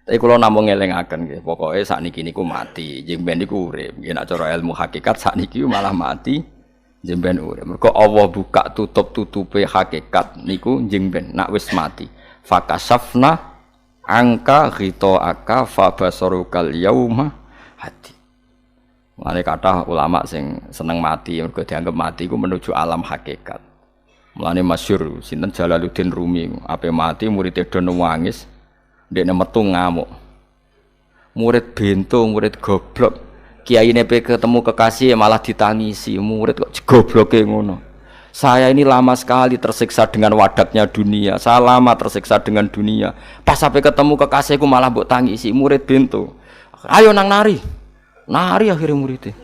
Tapi kula namung ngelingaken nggih, pokoke sakniki niku mati, jemben niku urip. Nggih nek cara ilmu hakikat sakniki malah mati, jemben urip. Mergo Allah buka tutup-tutupe hakikat niku jemben nak wis mati. Fakasafna angka ghita'aka fabasarukal yauma hadi. Mulane kathah ulama sing seneng mati mergo dianggap mati iku menuju alam hakikat. Mulane masyhur sinten Jalaluddin Rumi, ape mati murid do nangis. Dekne metu ngamuk. Murid bento, murid goblok. Kiyaine pe ketemu kekasih malah ditangisi. Murid kok gobloke ngono. Saya ini lama sekali tersiksa dengan wadaknya dunia. Saya lama tersiksa dengan dunia. Pas sampai ketemu kekasihku malah mbok tangisi. Murid bento. Ayo nang nari. Nari akhirnya muridnya.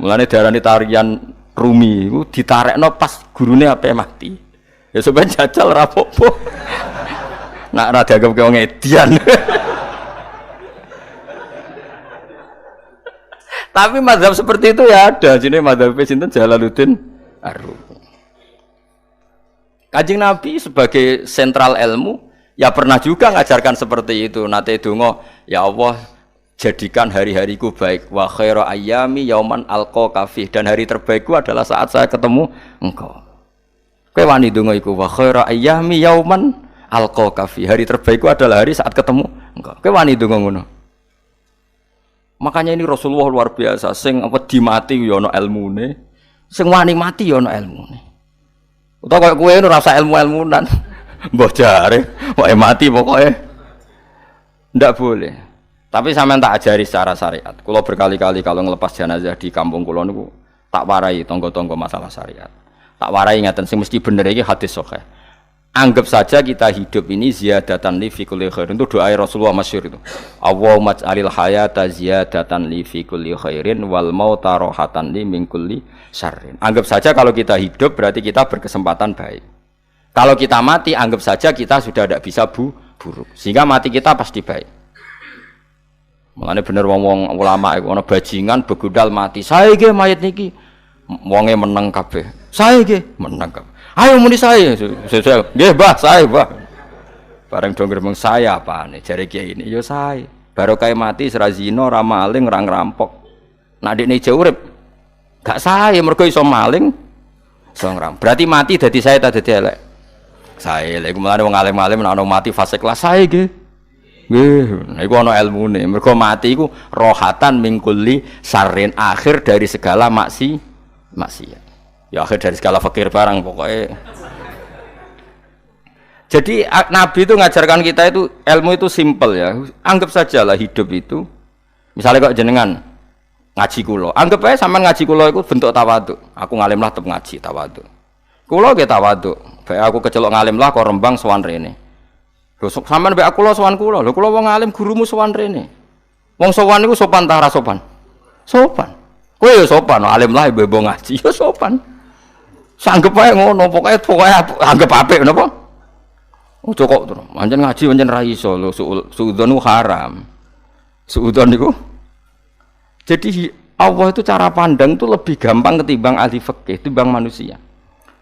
Mulane diarani tarian Rumi iku ditarekno pas gurune ape mati. Ya sampeyan jajal ora apa-apa. Nak ora dianggap wong edian. Tapi mazhab seperti itu ya ada. Jenenge mazhab sinten Jalaluddin Ar-Rumi. Kanjeng Nabi sebagai sentral ilmu ya pernah juga ngajarkan seperti itu. Nate donga, ya Allah jadikan hari-hariku baik. Wa khairu ayyami yauman alqa kafih, dan hari terbaikku adalah saat saya ketemu engkau. Kowe wani donga iku wa khairu ayyami yauman alqa kafi, hari terbaikku adalah hari saat ketemu engkau. Kowe wani ndonga ngono. Makanya ini Rasulullah luar biasa, sing apa dimati ya ana ilmune, sing wani mati ya ana ilmune. Utawa koyo kowe ora usah ilmu-ilmunan. Mbah jare, wae mati pokoke ndak boleh. Tapi sampean tak ajari secara syariat. Kula berkali-kali kalau ngelepas jenazah di kampung kula niku tak warai tangga-tangga masalah syariat. Tak warai ngaten sing mesti bener iki hadis sahih. Anggap saja kita hidup ini ziyadatan li fi kulli khairin. Itu doa Rasulullah masyhur itu. Allahumma ij'alil hayata ziyadatan li fi kulli khairin wal mauta rahatan li min kulli syarrin. Anggap saja kalau kita hidup berarti kita berkesempatan baik. Kalau kita mati anggap saja kita sudah tidak bisa buruk. Sehingga mati kita pasti baik. Mulane bener wong-wong ulama iku ana bajingan begudal mati. Saya nggih mayit niki. Wonge meneng kabeh. Saya nggih meneng kabeh. Ayo muni saya. Nggih, Mbah, saya, Mbah. Bareng do gremeng saya apane jare kiai ini ya saya. Barokah mati ora zina, ora maling, ora ngrampok. Nek dekne ijo urip gak saya mergo iso maling, iso ngrampok. Berarti mati dadi saya ta dadi elek. Saya lek mulane wong alim-alim nek ana mati fase kelas saya nggih. Nggih, niku ana ilmune. Mergo mati iku rohatan mingkuli sarin, akhir dari segala maksiat. Ya akhir dari segala fakir barang pokoknya. Jadi Nabi itu ngajarkan kita itu ilmu itu simpel ya. Anggap saja lah hidup itu. Misalnya kok jenengan ngaji kulo, anggap aja sampean ngaji kulo itu bentuk tawaduk. Aku ngalim lah tetep ngaji tawaduk. Kulo ge tawaduk. Bae aku kecelok ngalim lah kok Rembang sowan rene. Lho sampean mbek aku sowan kulo. Lho kulo wong ngalim gurumu sowan rene. Wong sowan niku sopan ta ora sopan? Sopan. Kowe ya sopan, alim lah ibu ngaji ya sopan. Sanggep ae ngono, pokoke anggap apik napa? Ojo kok terus. Pancen ngaji pancen ra iso lho, suudzon haram. Suudzon niku. Jadi Allah itu cara pandang itu lebih gampang ketimbang ahli fikih, ketimbang manusia.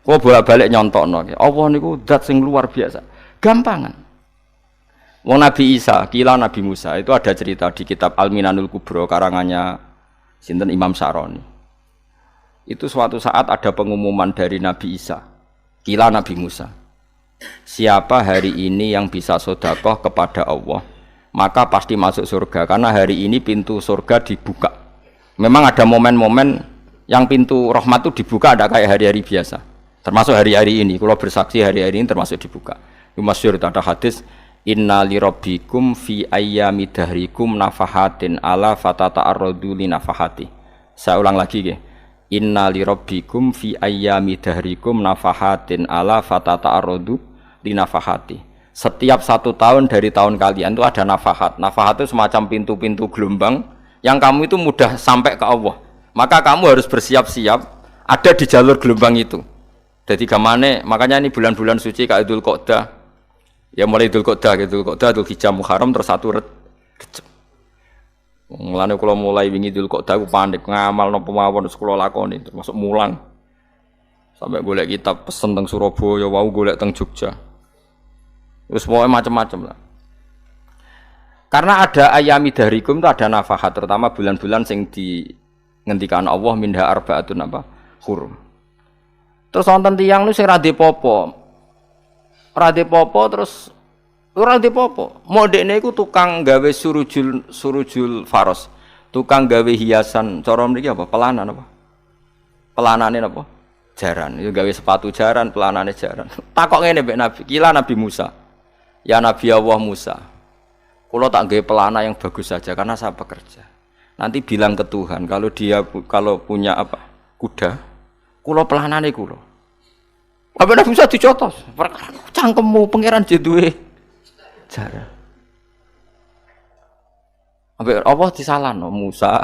Kok bolak-balik nyontokno. Allah niku zat sing luar biasa. Gampangan. Wong Nabi Isa, kila Nabi Musa itu ada cerita di kitab Al-Minanul Kubra karangannya sinten Imam Saroni. Itu suatu saat ada pengumuman dari Nabi Isa, kila Nabi Musa. Siapa hari ini yang bisa sedekah kepada Allah, maka pasti masuk surga. Karena hari ini pintu surga dibuka. Memang ada momen-momen yang pintu rahmat itu dibuka, ada kayak hari-hari biasa. Termasuk hari-hari ini. Kalau bersaksi hari-hari ini termasuk dibuka. Itu masyhur ada hadis. Inna li rabbikum fi ayyami dahrikum nafahatin ala fatata'arradu li nafahati. Saya ulang lagi ya. Inna li rabbikum fi ayyami dahrikum nafahatin ala fatata'arradu li nafahati. Setiap 1 tahun dari tahun kalian itu ada nafahat. Nafahat itu semacam pintu-pintu gelombang yang kamu itu mudah sampai ke Allah. Maka kamu harus bersiap-siap ada di jalur gelombang itu. Jadi gamane, makanya ini bulan-bulan suci kayak Dzul Qa'dah. Ya mulai Dzul Qa'dah, Dzul Hijjah Muharram terus 1 Rejab. Mulane kula mulai wingi Dzul Qa'dah aku panik ngamal napa mawon kula lakoni termasuk mulang. Sampai golek kitab pesen teng Surabaya, wau golek teng Jogja. Wis pokoke macam-macam lah. Karena ada ayami darikum itu ada nafahat, terutama bulan-bulan sing di ngendikan Allah minha arbaatun apa hurum. Terus wonten tiyang nu sing ra dipopo. Ra dipopo terus ora dipopo. Modekne iku tukang gawe surujul faros. Tukang gawe hiasan, cara mriki apa? Pelanan apa? Pelanane apa? Jaran. Itu gawe sepatu jaran, pelanane jaran. Takok ngene mbek Nabi, kila Nabi Musa. Ya Nabi Allah Musa. Kulo tak gawe pelana yang bagus saja karena saya bekerja. Nanti bilang ke Tuhan kalau punya apa? Kuda, kulo pelanane kulo. Apa Nabi Musa dicotos? Cangkemmu pangeran jeduwe jaran. Ambek Allah disalahno Musa,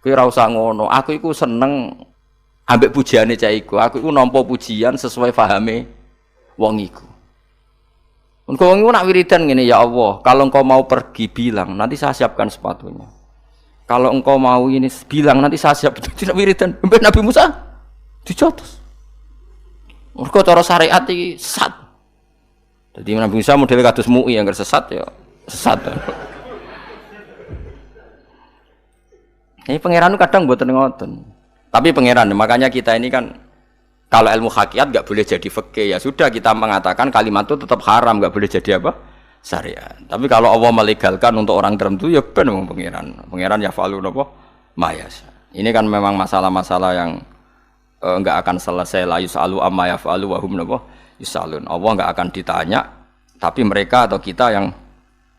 kowe ora usah ngono. Aku iku seneng ambek pujiane cah iku. Aku iku nampa pujian sesuai pahame wong iku. Engko wong iku nak wiridan ngene, ya Allah, kalau engkau mau pergi bilang, nanti saya siapkan sepatunya. Kalau engkau mau ini bilang, nanti saya siap. Tidak wiridan. Ambek Nabi Musa dicotos. Mergo cara syariat iki sesat. Jadi Nabi Musa model kados MUI yang sesat ya sesat. Ini pangeran kadang buatan ngoten. Tapi pangeran, makanya kita ini kan kalau ilmu hakikat nggak boleh jadi fikih, ya sudah kita mengatakan kalimat itu tetap haram, nggak boleh jadi apa? Syariat. Tapi kalau Allah melegalkan untuk orang tertentu, ya benar memang pangeran. Pangeran ya falu nopo mayas. Ini kan memang masalah-masalah yang nggak akan selesai. La yusalu amma yafalu wa hum nopo yusalun. Allah nggak akan ditanya, tapi mereka atau kita yang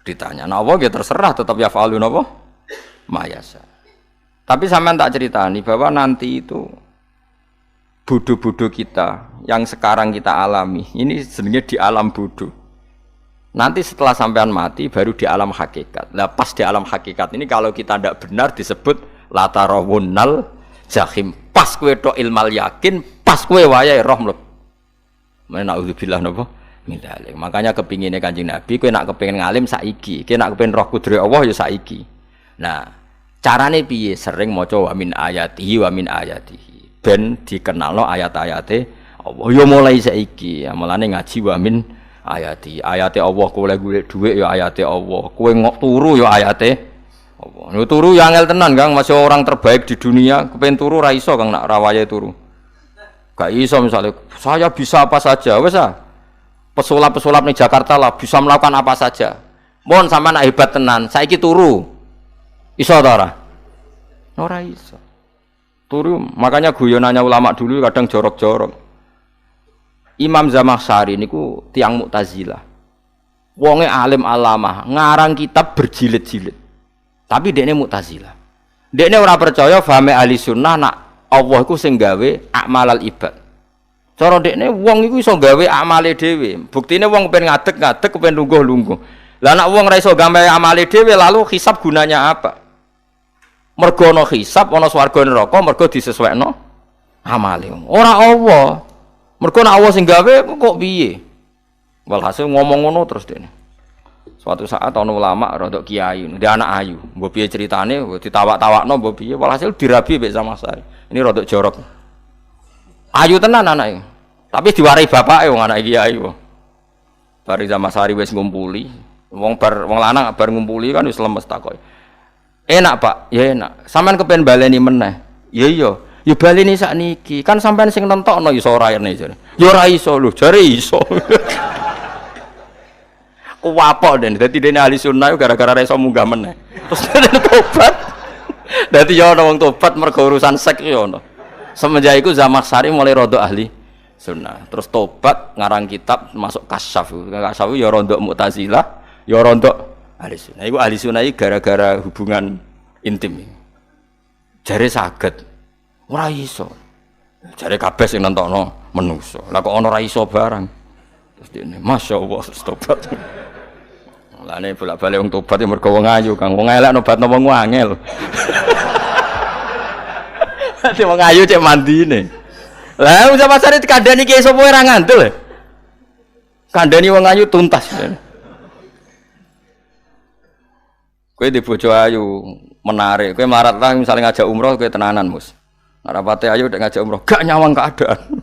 ditanya. Nah Allah ya terserah, tetap ya falu nopo mayas. Tapi sampean tak ceritani bahwa nanti itu bodoh-bodoh kita yang sekarang kita alami, ini sebenarnya di alam bodoh. Nanti setelah sampean mati baru di alam hakikat. Lah pas di alam hakikat ini kalau kita tidak benar disebut latarawunnal jahim. Pas kowe tok ilmal yakin, pas kowe wayahe roh mleb. Menauzubillah napa min dzalik. Makanya kepingine Kanjeng Nabi, kowe nak kepengin ngalim saiki, kowe nak kepengin roh kudrat Allah ya saiki. Nah, carane piye? Sering maca wa min ayatihi wa min ayatihi ben dikenalno ayat-ayate Allah ya mulai saiki ya mulane ngaji wa min ayati ayate Allah kowe golek dhuwit ya ayate Allah kowe turu ya ayate Allah. Turu ya angel tenan Kang, masih orang terbaik di dunia kepen turu ra iso Kang nak rawaye turu gak iso. Misalnya saya bisa apa saja wis ah pesulap-pesulap ning Jakarta lah bisa melakukan apa saja mohon sampean nak hebat tenan saiki turu iso ta ora? Ora iso. Turu, makanya guyonannya ulama dulu kadang jorok-jorok. Imam Zamakhsyari niku tiang Mu'tazilah. Wonge alim alamah, ngarang kitab berjilid-jilid. Tapi dekne Mu'tazilah. Dekne ora percaya fahame ahli sunnah nak Allah iku sing gawe akmalal ibad. Cara dekne wong iku iso gawe amale dhewe. Buktine wong kepen ngadeg-ngadeg, kepen lungguh-lungguh. Lah nek wong ra iso gawe amale dhewe lalu hisab gunanya apa? Mergo ana hisab ana swarga neraka mergo disesuaikno amale. Ora Allah. Mergo nek Allah sing gawe kok piye? Walhasil ngomong ngono terus dene. Suatu saat ana ulama rodok kiai, dia anak ayu. Mbok piye ceritane ditawak-tawakno mbok piye walhasil dirabi mek Zamakhsyari. Ini rodok jorok. Ayu tenan anake. Tapi diwarai bapake wong anak kiai kok. Bar Zamakhsyari wis ngumpuli, wong lanang bar ngumpuli kan wis lemes takoki. Enak Pak, ya enak. Sampean kepen baleni meneh. Ya iya, ya baleni sakniki. Kan sampean sing nentokno iso ora rene jare. Ya ora iso lho, jare iso. Kuwapok den. Dadi dene ahli sunnah gara-gara ora iso munggah meneh. Terus tobat. Dadi ya ana wong tobat mergo urusan seks ya ana. Semenjak iku Zamakhsyari mulai rada ahli sunnah. Terus tobat ngarang kitab masuk kasyaf. Kasyaf ya rada Mu'tazilah, ya rada ahli sunnah. Iku ahli sunnah gara-gara hubungan intim. Jare saged. Ora iso. Jare kabeh sing nentokno menungso. Lah kok ana ora iso barang. Terus dene masyaallah tobat. Lane bolak-balik wong tobat ya mergo wong ayu, Kang. Wong elek nobatno wong angel. Dadi wong ayu cek mandine. Lah wong pasare dikandani ki sapa ora ngandel. Kandani wong ayu tuntas. Kowe di bojo ayu menarik, kowe melarat lah misalnya ngajak umroh kowe tenanan mus. Rapate ayu udah ngajak umroh, gak nyawang keadaan.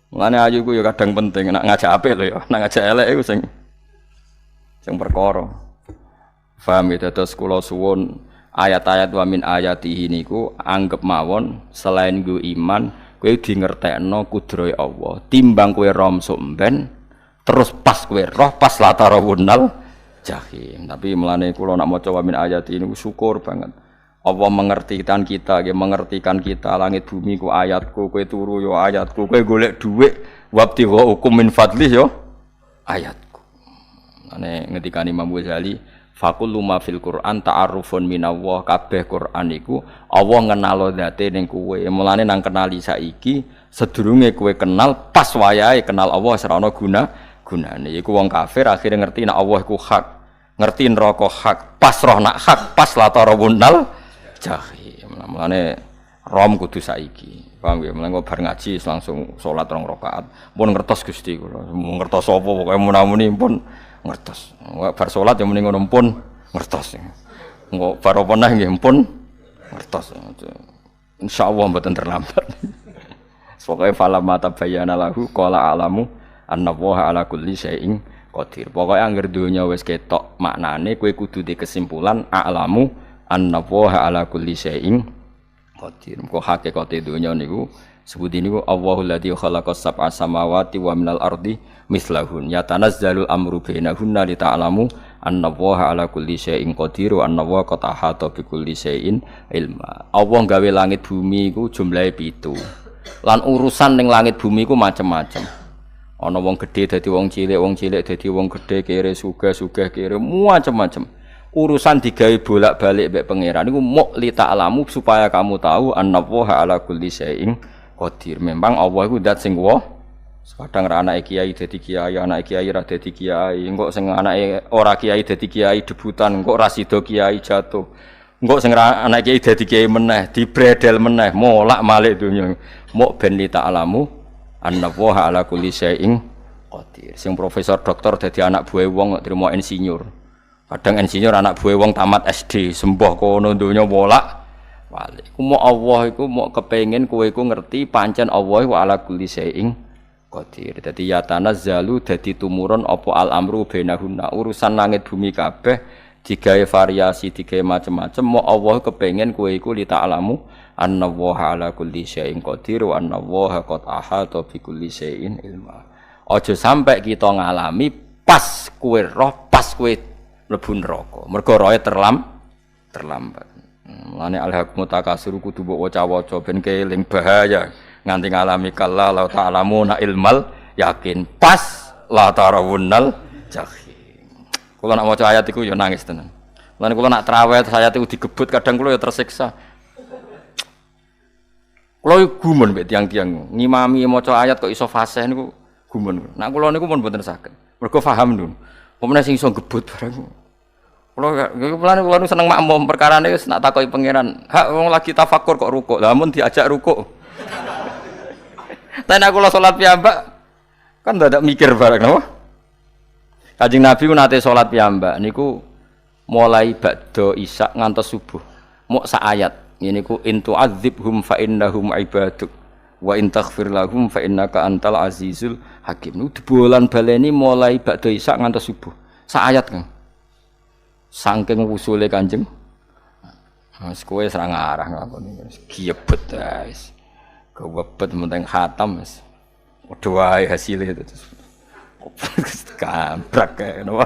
Mulane ayu ku ya kadang penting, nak ngajak apik lho ya, nak ngajak elek iku sing perkara. Paham ya, terus kula suwun ayat-ayat wa min ayatihi niku anggap mawon selain nggo iman kowe di ngertekno kudrahe Allah timbang kowe rom somben terus pas kowe roh pas latarawunal jahim. Tapi mulane kula nak maca wa min ayatihi niku syukur banget Allah mengertikan kita, mengertikan kita langit bumi ku ayatku, kowe turu yo ayatku, kowe golek dhuwit wabti wa hukum min fadlih yo ayatku. Ane ngendikane Imam Ghazali Fakul luma fil Quran ta'arufun minallah kabeh Quran iku Allah ngenalo zate ning kowe. Mulane nang kenali saiki sedurunge kowe kenal pas wayahe kenal Allah ora ana gunane. Iku wong kafir akhire ngerti nek Allah iku hak, ngerti neraka hak, pas roh nak hak, pas latarawunal jahim. Mulane rom kudu saiki. Paham ya? Mulane kok bar ngaji langsung salat 2 rakaat. Pun ngertos Gusti kula. Ngertos apa pokoke munamuni pun ngertos. Bar salat ya muni ngono pun ngertos. Engko bar apa neh nggih pun ngertos. Insyaallah mboten terlambat. Pokoke fala mata bayana lahu qala alamu annallaha ala kulli syai'in qadir. Pokoke anggere donya wis ketok maknane kowe kudu di kesimpulan alamu annallaha ala kulli syai'in qadir. Kok hakikate donya niku sebut niku Allahul ladzi khalaqas sab'a samawati wa minal ardi mislahun yatanazzalul amru bainahunna li ta'lamu annallaha ala kulli syai'in qadir wa annallaha qad ahata bi kulli syai'in ilma. Allah gawe langit bumi iku jumlahe 7. Lan urusan ning langit bumi iku macam-macam. Ana wong gedhe dadi wong cilik dadi wong gedhe, kere sugih kere macam-macam. Urusan digawe bolak-balik mbek pangeran niku muk li ta'lamu supaya kamu tahu annallaha ala kulli syai'in qadir. Memang Allah iku zat sing kadang ra anake kiai dadi kiai, anake kiai ra dadi kiai, engko sing anake ora kiai dadi kiai debutan, engko ra sida kiai jatuh. Engko sing ra anake kiai dadi kiai meneh, dibredel meneh, molak-malik donya. Muk ben li ta'lamu annallaha ala kulli syai'in qadir. Sing profesor doktor dadi anak buah wong trimo insinyur. Kadang insinyur anak buah wong tamat SD, sembah kono donya molak-malik. Ku muk Allah iku muk kepengin kowe iku ngerti pancen Allah wa ala kulli syai'in qadir. Dadi ya tanazzalu dadi tumurun apa al-amru bainahunna. Urusan langit bumi kabeh digawe variasi, digawe macam-macam. Mo Allah kepengin kowe iku li ta'lamu annallaha ala kulli syai'in qadir wa annallaha qad ahata bi kulli syai'in ilma. Aja sampai kita ngalami pas kowe roh, pas kowe mlebu neraka. Mergo roe terlambat. Mulane al-haqqu takasur kudu mbok waca-waca ben keling bahaya. Nganti ngalami kalla la ta'lamuna ilmal yakin pas la tarawunnal jahim. Kula nak maca ayat iku ya nangis tenan. Lan kula nak traweh ayat iku digebut kadang kula ya tersiksa. Kula gumun mbek tiang-tiang ngimami maca ayat kok iso fasih niku gumun. Nak kula niku pun mboten saged. Mergo paham lho. Pemene sing iso gebut barang. Kula nu seneng makmum perkarane wis nak takoki pangeran. Hak wong lagi tafakur kok rukuk. Lah mun diajak rukuk. Tapi aku lo sholat piyambak kan tidak mikir bareng, no? Kanjeng Nabi ku nate sholat piyambak niku mulai ba'da isya ngantos subuh. Mok sak ayat. Niku in tu'adzibhum fa innahum ibaduk wa in taghfir lahum fa innaka antal azizul hakim. Niku dibolan baleni mulai ba'da isya ngantos subuh. Sak ayat, Kang. Saking usule Kanjeng. Wis kowe ora ngarah ngakoni. Giebet guys. Kewebet menteng khatam wis. Padha wae hasile terus. Gambrak kae ngono.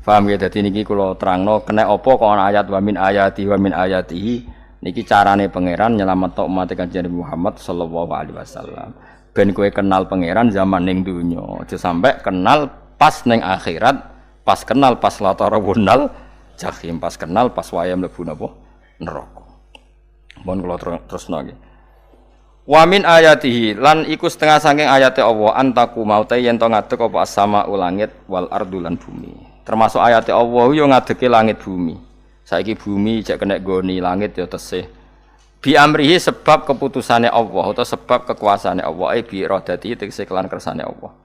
Paham ya dadi niki kula terangno kena apa kok ana ayat wa min ayatihi niki carane pangeran nyelametno umat Kanjeng Muhammad sallallahu alaihi wasallam. Ben kowe kenal pangeran zaman ning donya, aja sampai kenal pas ning akhirat, pas kenal pas latarawunal jahim, pas kenal pas wayah mlebu napa neraka. Mohon kula terusno nggih. Wa min ayatihi lan iku setengah saking ayate Allah antaku maute yen to ngadeg apa as-sama langit wal ardu lan bumi. Termasuk ayate Allah yo ngadege langit bumi. Saiki bumi jek kena goni langit yo tesih. Bi amrihi sebab keputusane Allah atau sebab kekuasaane Allah bi iradati tegese kelan kersane Allah.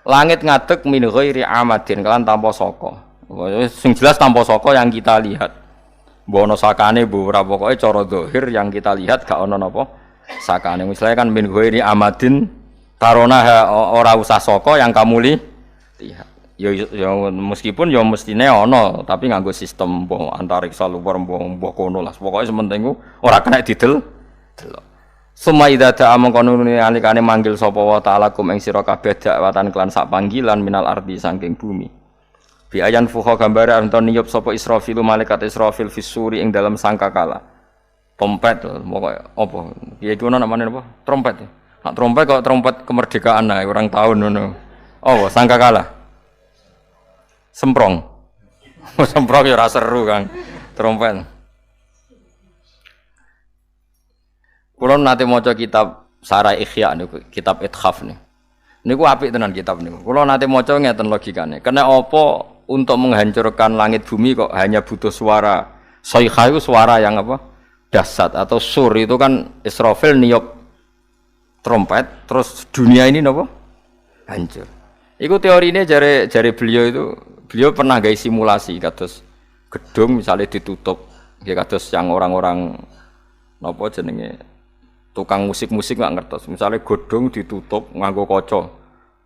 Langit ngadeg min ghairi amadin kelan tanpa saka. Sing jelas tanpa saka yang kita lihat. Mbono sakane mbok ora pokoke cara zahir yang kita lihat gak ono napa sakane. Misalnya kan min ghairi amadin tarona ora usah saka yang kamu lihat. meskipun ya mestine ana, tapi nganggo sistem mbah antariksa luar mbah kono lah. Pokoke sementing ku ora kena delok. Suma idza da'a mangkonune alikane manggil sapa wa ta'ala kum ing sira kabeh dakwatan kelan sak panggilan minal ardi saking bumi. Bi ayan fuha gambare anton niyup sapa Israfil malaikat Israfil fisuri ing dalam sangkakala. Trompet pokoke apa? Ya iku namane apa? Trompet. Nak trompet kok trompet kemerdekaan ae orang tahun ngono. Oh, sangkakala. Semprong. Semprong ya ora seru, Kang. Trompet. Kulo nate maca kitab Sarah Ikhya niku, kitab Ithaf niku. Niku apik tenan kitab niku. Kulo nate maca ngeten logikane. Kena apa untuk menghancurkan langit bumi kok hanya butuh suara. Sayha itu suara yang apa? Dahsyat atau sur itu kan Israfil niup trompet terus dunia ini napa? Hancur. Iku teorine jare beliau pernah gawe simulasi kados gedung misalnya ditutup nggih kados yang orang-orang napa jenenge tukang musik-musik nggak ngertos. Misalnya godong ditutup nganggo kaca,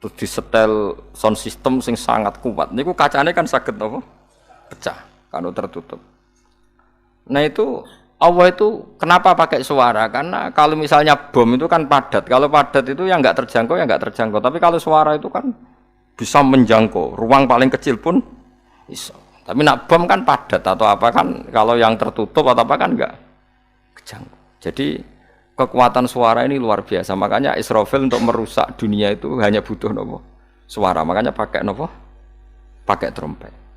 terus disetel sound system sing sangat kuat. Niku kacane kan saged apa? Pecah kalau tertutup. Nah itu Allah itu kenapa pakai suara? Karena kalau misalnya bom itu kan padat. Kalau padat itu yang nggak terjangkau ya nggak terjangkau. Tapi kalau suara itu kan bisa menjangkau. Ruang paling kecil pun bisa. Tapi nak bom kan padat atau apa kan? Kalau yang tertutup atau apa kan nggak kejangkau. Jadi kekuatan suara ini luar biasa. Makanya Israfil untuk merusak dunia itu hanya butuh nopo suara. Makanya pakai nopo, pakai trompet.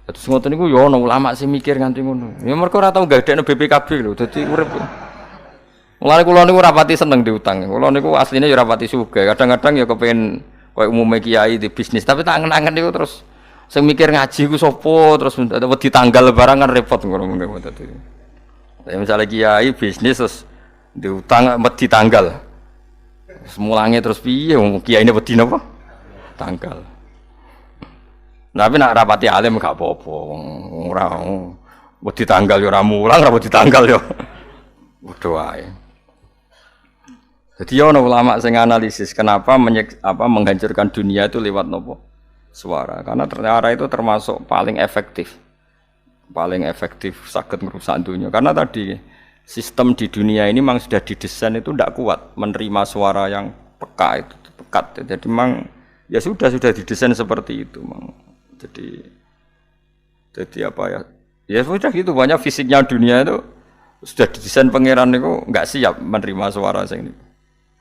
Terus ngoten niku yo ana ulama sing mikir nganti ngono. Ya mergo ora tau gadekno BPKB lho. Dadi urip. Mulane kula niku rapati seneng diutang. Kula niku asline ya rapati sugih. Kadang-kadang ya kepengin koyo umume kiai di bisnis, tapi tak angen-angen niku terus sing mikir ngaji ku sapa terus wedi tanggal barang kan repot ngono dadi. Ya misalnya kiai bisnis terus diutang wedi tanggal. Semulange terus piye wong kiai ini wedi napa? Tanggal. Tapi nak rapati alim gak apa-apa. Ora wedi tanggal ya ora mulang, ora wedi tanggal ya. Padha wae. Jadi ana ulama sing analisis kenapa menghancurkan dunia itu lewat napa? Suara. Karena ternyata itu termasuk paling efektif. Paling efektif saged merusak dunia. Karena tadi sistem di dunia ini memang sudah didesain itu tidak kuat menerima suara yang pekat itu pekat. Jadi memang ya sudah didesain seperti itu, memang. Jadi apa ya? Ya sudah gitu banyak fisiknya dunia itu sudah didesain pangeran itu nggak siap menerima suara sing niku.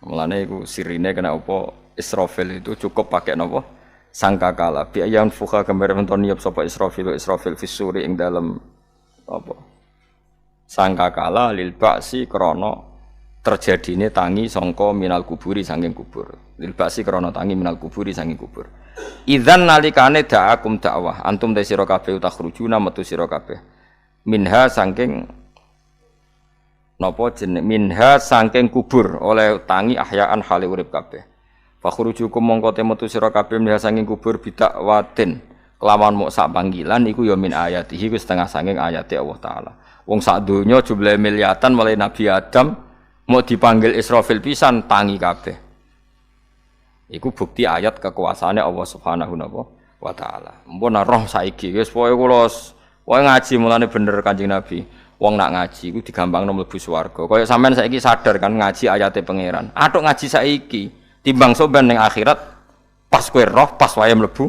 Mulane iku sirine kena apa Israfil itu cukup pakai napa? Sangkakala. Bi ayyan fuha gambar menton niap sapa Israfil fisuri ing dalem apa? Sangkakala lil ba'si krana terjadine tangi sangka minal kuburi saking kubur. Lil ba'si krana tangi minal kuburi saking kubur. Idzan nalikane da'akum dakwah antum te sira kabeh takhrujuna metu sira kabeh. Minha saking napa jeneng minha saking kubur oleh tangi ahyaan hale urip kabeh. Fakhrujukum mongko te metu sira kabeh minha saking kubur bidakwatin kelawan mok sak panggilan iku ya min ayatihi wis setengah saking ayate Allah taala. Wong sak donya jumlahe miliatan mulai Nabi Adam mau dipanggil Israfil pisan tangi kabeh. Iku bukti ayat kekuasaane Allah Subhanahu wa taala. Mumpun roh saiki wis pokoke kula ngaji mulane bener Kanjeng Nabi. Wong nak ngaji iku digampangno mlebu swarga. Kaya sampean saiki sadar kan ngaji ayate pangeran. Atuk ngaji saiki timbang sampean ning akhirat pas kowe roh pas wae mlebu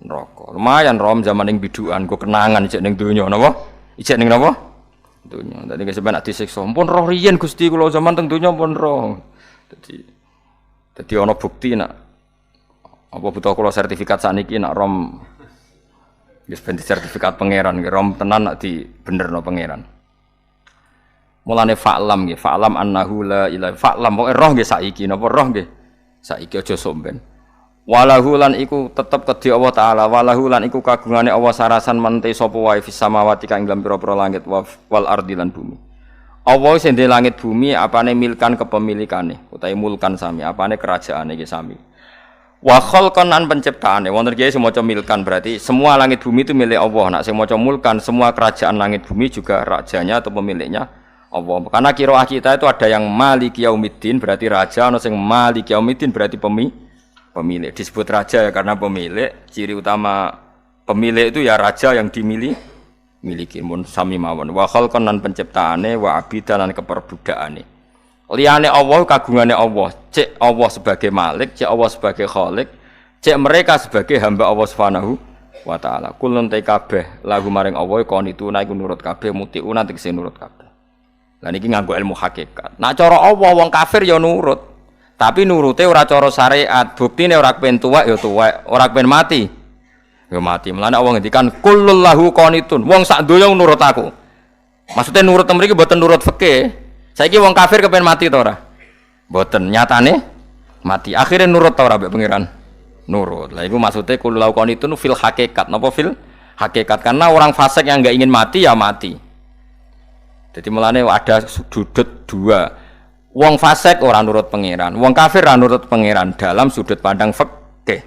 neraka. Lumayan rom zaman ning bidukan go kenangan ijek ning donya napa? Ijek ning napa? Donya. Dadi sampean nak disiksa. Mumpun roh riyen Gusti kula zaman teng donya pun roh. Dadi ana bukti nak apa butuh kula sertifikat sakniki nak rom wis ben sertifikat pangeran rom tenan nak di benerno pangeran. Mulane fa'lam nggih, fa'lam annahu la ilaha fa'lam pokoke roh nggih saiki napa roh nggih. Saiki aja somben. Walahu lan iku tetep kedhi Allah taala, walahu lan iku kagungane Allah sarasan mente sapa wae fis samawati kang ing pira-pira langit wal ardi lan bumi. Allah sing ndek langit bumi apane milkan kepemilikane utawi mulkan sami, apane kerajaane iki sami. Wa khalqan an penciptaane wonten kiye sing maca milkan berarti semua langit bumi itu milik Allah. Nek sing maca mulkan semua kerajaan langit bumi juga rajanya atau pemiliknya Allah. Karena qiraah kita itu ada yang Maliki Yaumiddin berarti raja, ana sing Maliki Yaumiddin berarti pemilik. Pemilik disebut raja ya karena pemilik. Ciri utama pemilik itu ya raja yang miliki mun sami mawon. Wa khalqan lan penciptaane wa abidan lan keperbudakane. Liyane Allah kagungane Allah. Cek Allah sebagai malik, cek Allah sebagai khalik, cek mereka sebagai hamba Allah Subhanahu wa taala. Kulun te kabeh lagu maring Allah kon itu iku nurut kabeh mutiuna tegese nurut kabeh. Lah niki nganggo ilmu hakikat. Nak cara Allah wong kafir ya nurut. Tapi nurute ora cara syariat. Buktine ora kepen tuwek ya tuwek, ora kepen mati ya mati. Mulane Allah ngendikan kullul lahu qanitun. Wong sak donya nurut aku. Maksudnya nurut mriki mboten nurut fikih. Saiki wong kafir kepen mati ta ora? Mboten, nyatane mati. Akhirnya nurut ta ora mbek pangeran? Nurut. Lah iku maksude kullul lahu qanitun fil hakikat. Napa fil hakikat? Karena orang fasik yang enggak ingin mati ya mati. Jadi mulane ada sudut dua. Wong fasik ora nurut pangeran, wong kafir ora nurut pangeran dalam sudut pandang fikih.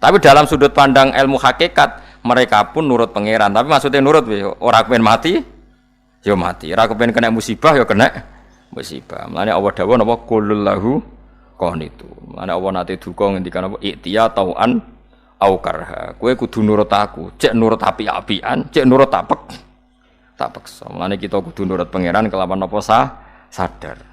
Tapi dalam sudut pandang ilmu hakikat mereka pun nurut pangeran. Tapi maksudnya nurut ora kepen mati, ya mati. Ora kepen kena musibah ya kena musibah. Mulane Allah dawuh napa qulul lahu qanitun. Mulane Allah nate duka ngendikan apa iktiya tauan au karha. Kowe kudu nurut aku, cek nurut api-apian, cek nurut tak paksa. Mulane kita kudu nurut pangeran kelawan apa sadar.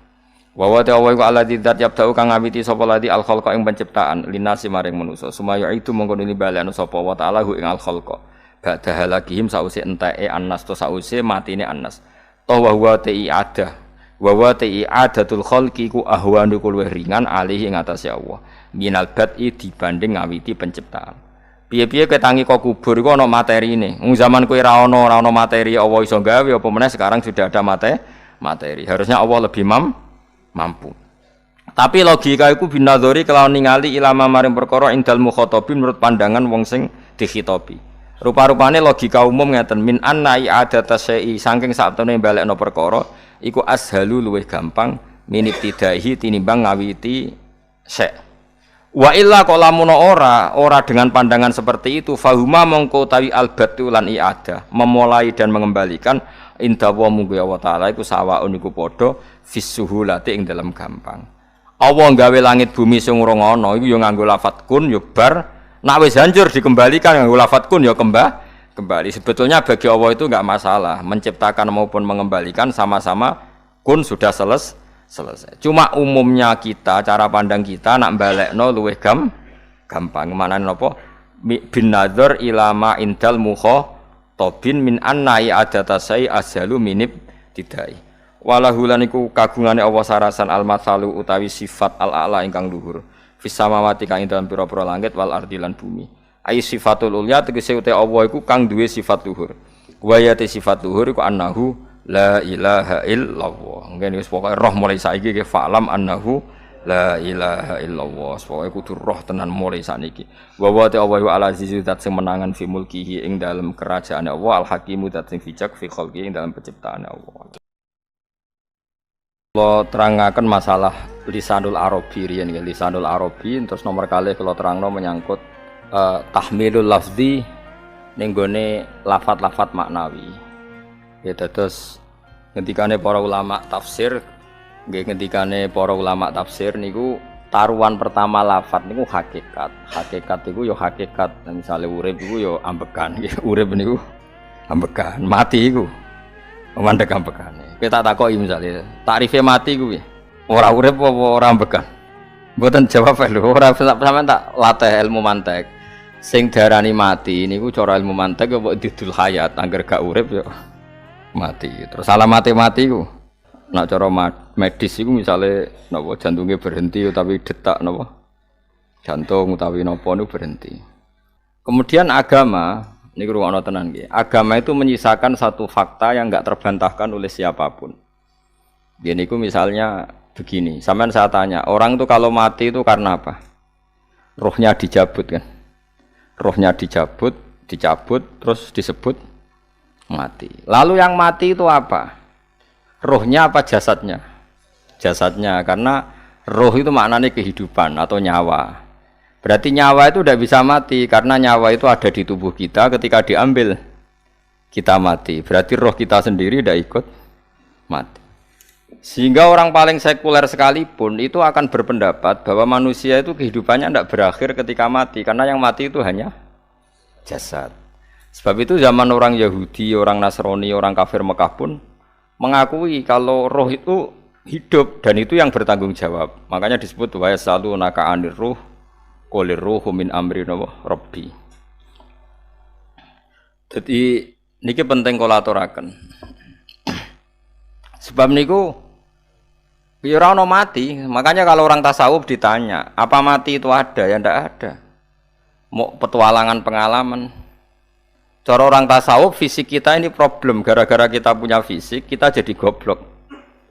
Wa wa ta'ala iku alladzi dzat yabda'u kang ngawiti sapa ladi al khalqa ing penciptaan linasi maring manusa sumaya itu mongko nili balekno sapa wa ta'ala hu ing al khalqa ba'da halakihim sause enteke annas to sause matine annas to wa huwa ta'adatul khalqi ku ahwanu luwih ringan alih ing atase Allah minal bad'i dibanding ngawiti penciptaan piye-piye ketangi kok kubur iku ana materine zaman kowe ra ana materi Allah iso gawe apa meneh sekarang sudah ada materi harusnya Allah lebih mampu. Tapi logika iku binadzori kelawan ningali ilama maring perkara indal mukhatabin menurut pandangan wong sing dikhitobi. Rupa-rupane logika umum ngeten min anna i'adata syai'i saking saktemene balekno perkara iku ashalu luwih gampang minib tidahi tinimbang ngawiti syai'. Wa illa qalamun ora dengan pandangan seperti itu fahuma mongko tawi albatu lan i'adah memulai dan mengembalikan inda wa munggu Allah taala iku sawaun iku padha fisuhulati ing dalam gampang. Allah gawe langit bumi sing urung ana iku ya nganggo lafat kun ya bar nek wis hancur dikembalikan nganggo lafat kun ya kembali. Sebetulnya bagi Allah itu enggak masalah menciptakan maupun mengembalikan sama-sama kun sudah selesai. Cuma umumnya kita cara pandang kita nak balekno luwih gampang. Manane napa bin nadzar ilama indal mukha tobin min annai adatasai ashalu minib tidai walahu lan iku kagungane Allah sarasan al-matsalu utawi sifat al-a'la ingkang luhur fis samawati kang ing dalem pira-pira langit wal ardi lan bumi ai sifatul ulya tegese uta Allah iku kang duwe sifat luhur wayate sifat luhur iku annahu la ilaha illallah ngene wis pokoke roh mulai saiki ke fa'lam annahu la ilaha illallah pokoke kudu roh tenan mulai saniki wa wa ta'ala wa al-azizu zat sing menangan fi mulkihi ing dalem kerajaane Allah al-hakimu zat sing bijak fi khalqi ing dalem penciptaane Allah. Kalau terangaken masalah lisanul arabi riyen nggih lisanul arabi terus nomor kalih kula terangno menyangkut tahmilul lafzi ning gone lafat-lafat maknawi. Ya dados ngendikane para ulama tafsir nggih ngendikane para ulama tafsir niku taruhan pertama lafat niku hakikat. Hakikat iku ya hakikat. Misale urip iku ya ambekan nggih. Urip niku ambekan, mati iku mandek ambekane. Kowe tak takoki misale, takrife mati kuwi ora urip apa ora ambekan? Mboten jawab lho, ora sampean tak latih ilmu mantek. Sing darani mati niku cara ilmu mantek apa didul hayat, angger gak urip ya mati. Terus alamate mati ku nek cara medis iku misale napa jantunge berhenti utawi detak napa jantung utawi napa niku berhenti. Kemudian agama niku ruwono tenan nggih. Agama itu menyisakan satu fakta yang enggak terbantahkan oleh siapapun. Dia niku misalnya begini, sampean saya tanya, orang itu kalau mati itu karena apa? Rohnya dicabut kan? Rohnya dicabut, terus disebut mati. Lalu yang mati itu apa? Rohnya apa jasadnya? Jasadnya, karena roh itu maknanya kehidupan atau nyawa. Berarti nyawa itu tidak bisa mati, karena nyawa itu ada di tubuh kita, ketika diambil kita mati. Berarti roh kita sendiri tidak ikut mati. Sehingga orang paling sekuler sekalipun itu akan berpendapat bahwa manusia itu kehidupannya tidak berakhir ketika mati, karena yang mati itu hanya jasad. Sebab itu zaman orang Yahudi, orang Nasrani, orang kafir Mekah pun mengakui kalau roh itu hidup dan itu yang bertanggung jawab. Makanya disebut wa yasalunaka 'anir ruh qul ruhu min amri rabbi. Jadi niki penting kula aturaken. Sebab niku ya ora ono mati. Makanya kalau orang tasawuf ditanya, apa mati itu ada? Ya ndak ada. Mau petualangan pengalaman. Cara orang tasawuf fisik kita ini problem. Gara-gara kita punya fisik, kita jadi goblok.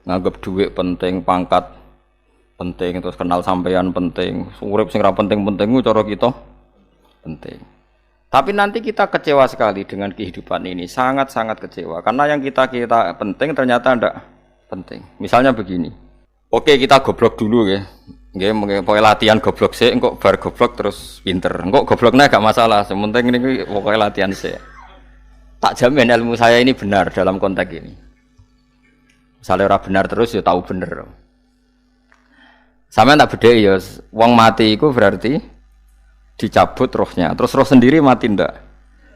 Nganggep duit penting, pangkat penting, terus kenal sampean penting. Urip sing ra penting-penting cara kita penting. Tapi nanti kita kecewa sekali dengan kehidupan ini, sangat-sangat kecewa. Karena yang kita penting ternyata ndak penting. Misalnya begini. Oke, kita goblok dulu ya. Nggih, pokoke latihan goblok sik, engko bar goblok terus pinter. Engko gobloknya gak masalah, sementing ini pokoke latihan sik. Tak jamin ilmu saya ini benar dalam konteks ini. Misalnya ora benar terus ya tahu bener. Sampeyan tak bedheki ya, wong mati iku berarti dicabut rohnya. Terus roh sendiri mati ndak?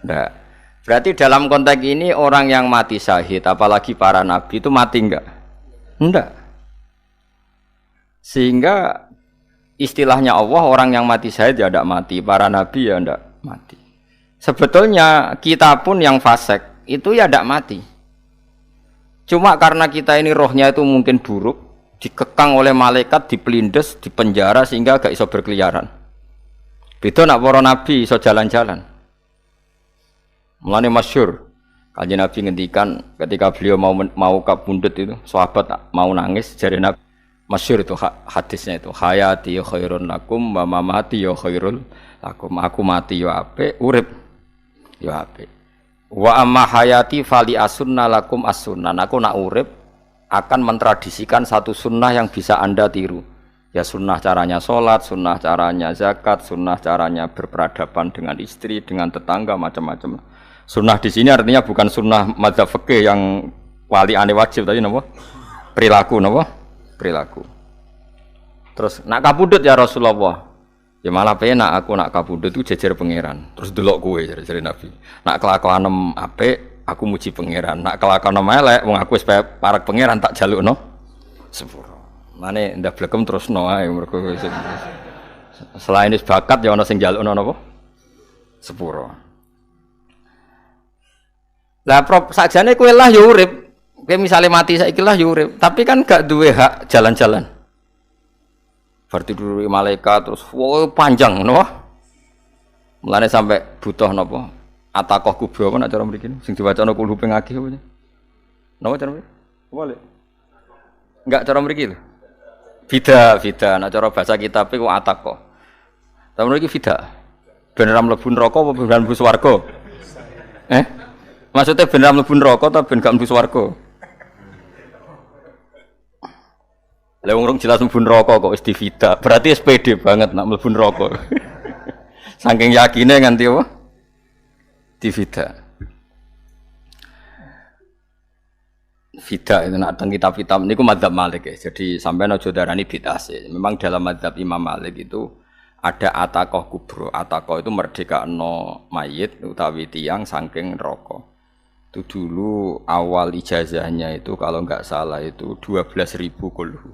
Ndak. Berarti dalam konteks ini orang yang mati syahid, apalagi para nabi itu mati enggak? Ndak. Sehingga istilahnya Allah, orang yang mati syahid ya tidak mati, para nabi ya tidak mati. Sebetulnya kita pun yang fasik itu ya tidak mati. Cuma karena kita ini rohnya itu mungkin buruk, dikekang oleh malaikat, dipelindes, dipenjara sehingga gak iso berkeliaran. Beda nak para nabi iso jalan-jalan. Mulane masyhur Kanjeng Nabi ngendikan ketika beliau mau kabundut itu, sahabat mau nangis, jare Nabi masyhur itu hadisnya itu, hayati khairun lakum wa mamati ya khairul lakum. Aku mati ya apik, urip ya apik. Wa amma hayati fali asunna lakum as-sunnah. Aku nak urip akan mentradisikan satu sunnah yang bisa Anda tiru. Ya sunnah caranya sholat, sunnah caranya zakat, sunnah caranya berperadaban dengan istri, dengan tetangga, macam-macam. Sunnah di sini artinya bukan sunnah madzhab fikih yang wali ane wajib tadi napa? Perilaku napa? Perilaku. Terus nak kabudut ya Rasulullah. Ya malah penak aku nak kabudut itu jejer pangeran. Terus delok kowe jare Nabi. Nak kelakuanem apik aku muji pangeran. Nak kelakuanem elek wong aku wis parek pangeran tak jalukno sepuro. Mane ndak blekem terusno ae mergo selain wis bakat ya ana sing jalukno napa? Sepuro. Lah prop sakjane kowe lah ya urip. Kayak misalnya mati saiki lah ya urip, tapi kan gak duwe hak jalan-jalan. Berarti dulu malaikat terus wow panjang no. Mulane sampai butuh napa? Atakoh kubro apa nak cara mriki sing diwacana kulo ping akeh apa. Napa cara mriki? Boleh. Enggak cara mriki lho. Fida, nak cara bahasa kitab iku atakoh. Cara mriki fida. Ben ra mlebu neraka apa ben mlebu swarga? Maksudnya ben ra mlebu neraka ta ben gak mlebu swarga? Lah wong jelas mlebu neraka kok wis divida. Berarti SPD banget nak mlebu neraka. Saking yakine nganti apa? Divida. Vida itu nak teng kitab-kitab niku mazhab Malik ya. Jadi sampean aja darani bid'ah sih. Memang dalam mazhab Imam Malik itu ada atakoh kubro. Atakoh itu merdekakno mayit utawi tiyang saking neraka. Itu dulu awal ijazahnya itu kalau enggak salah itu 12.000 kulhu.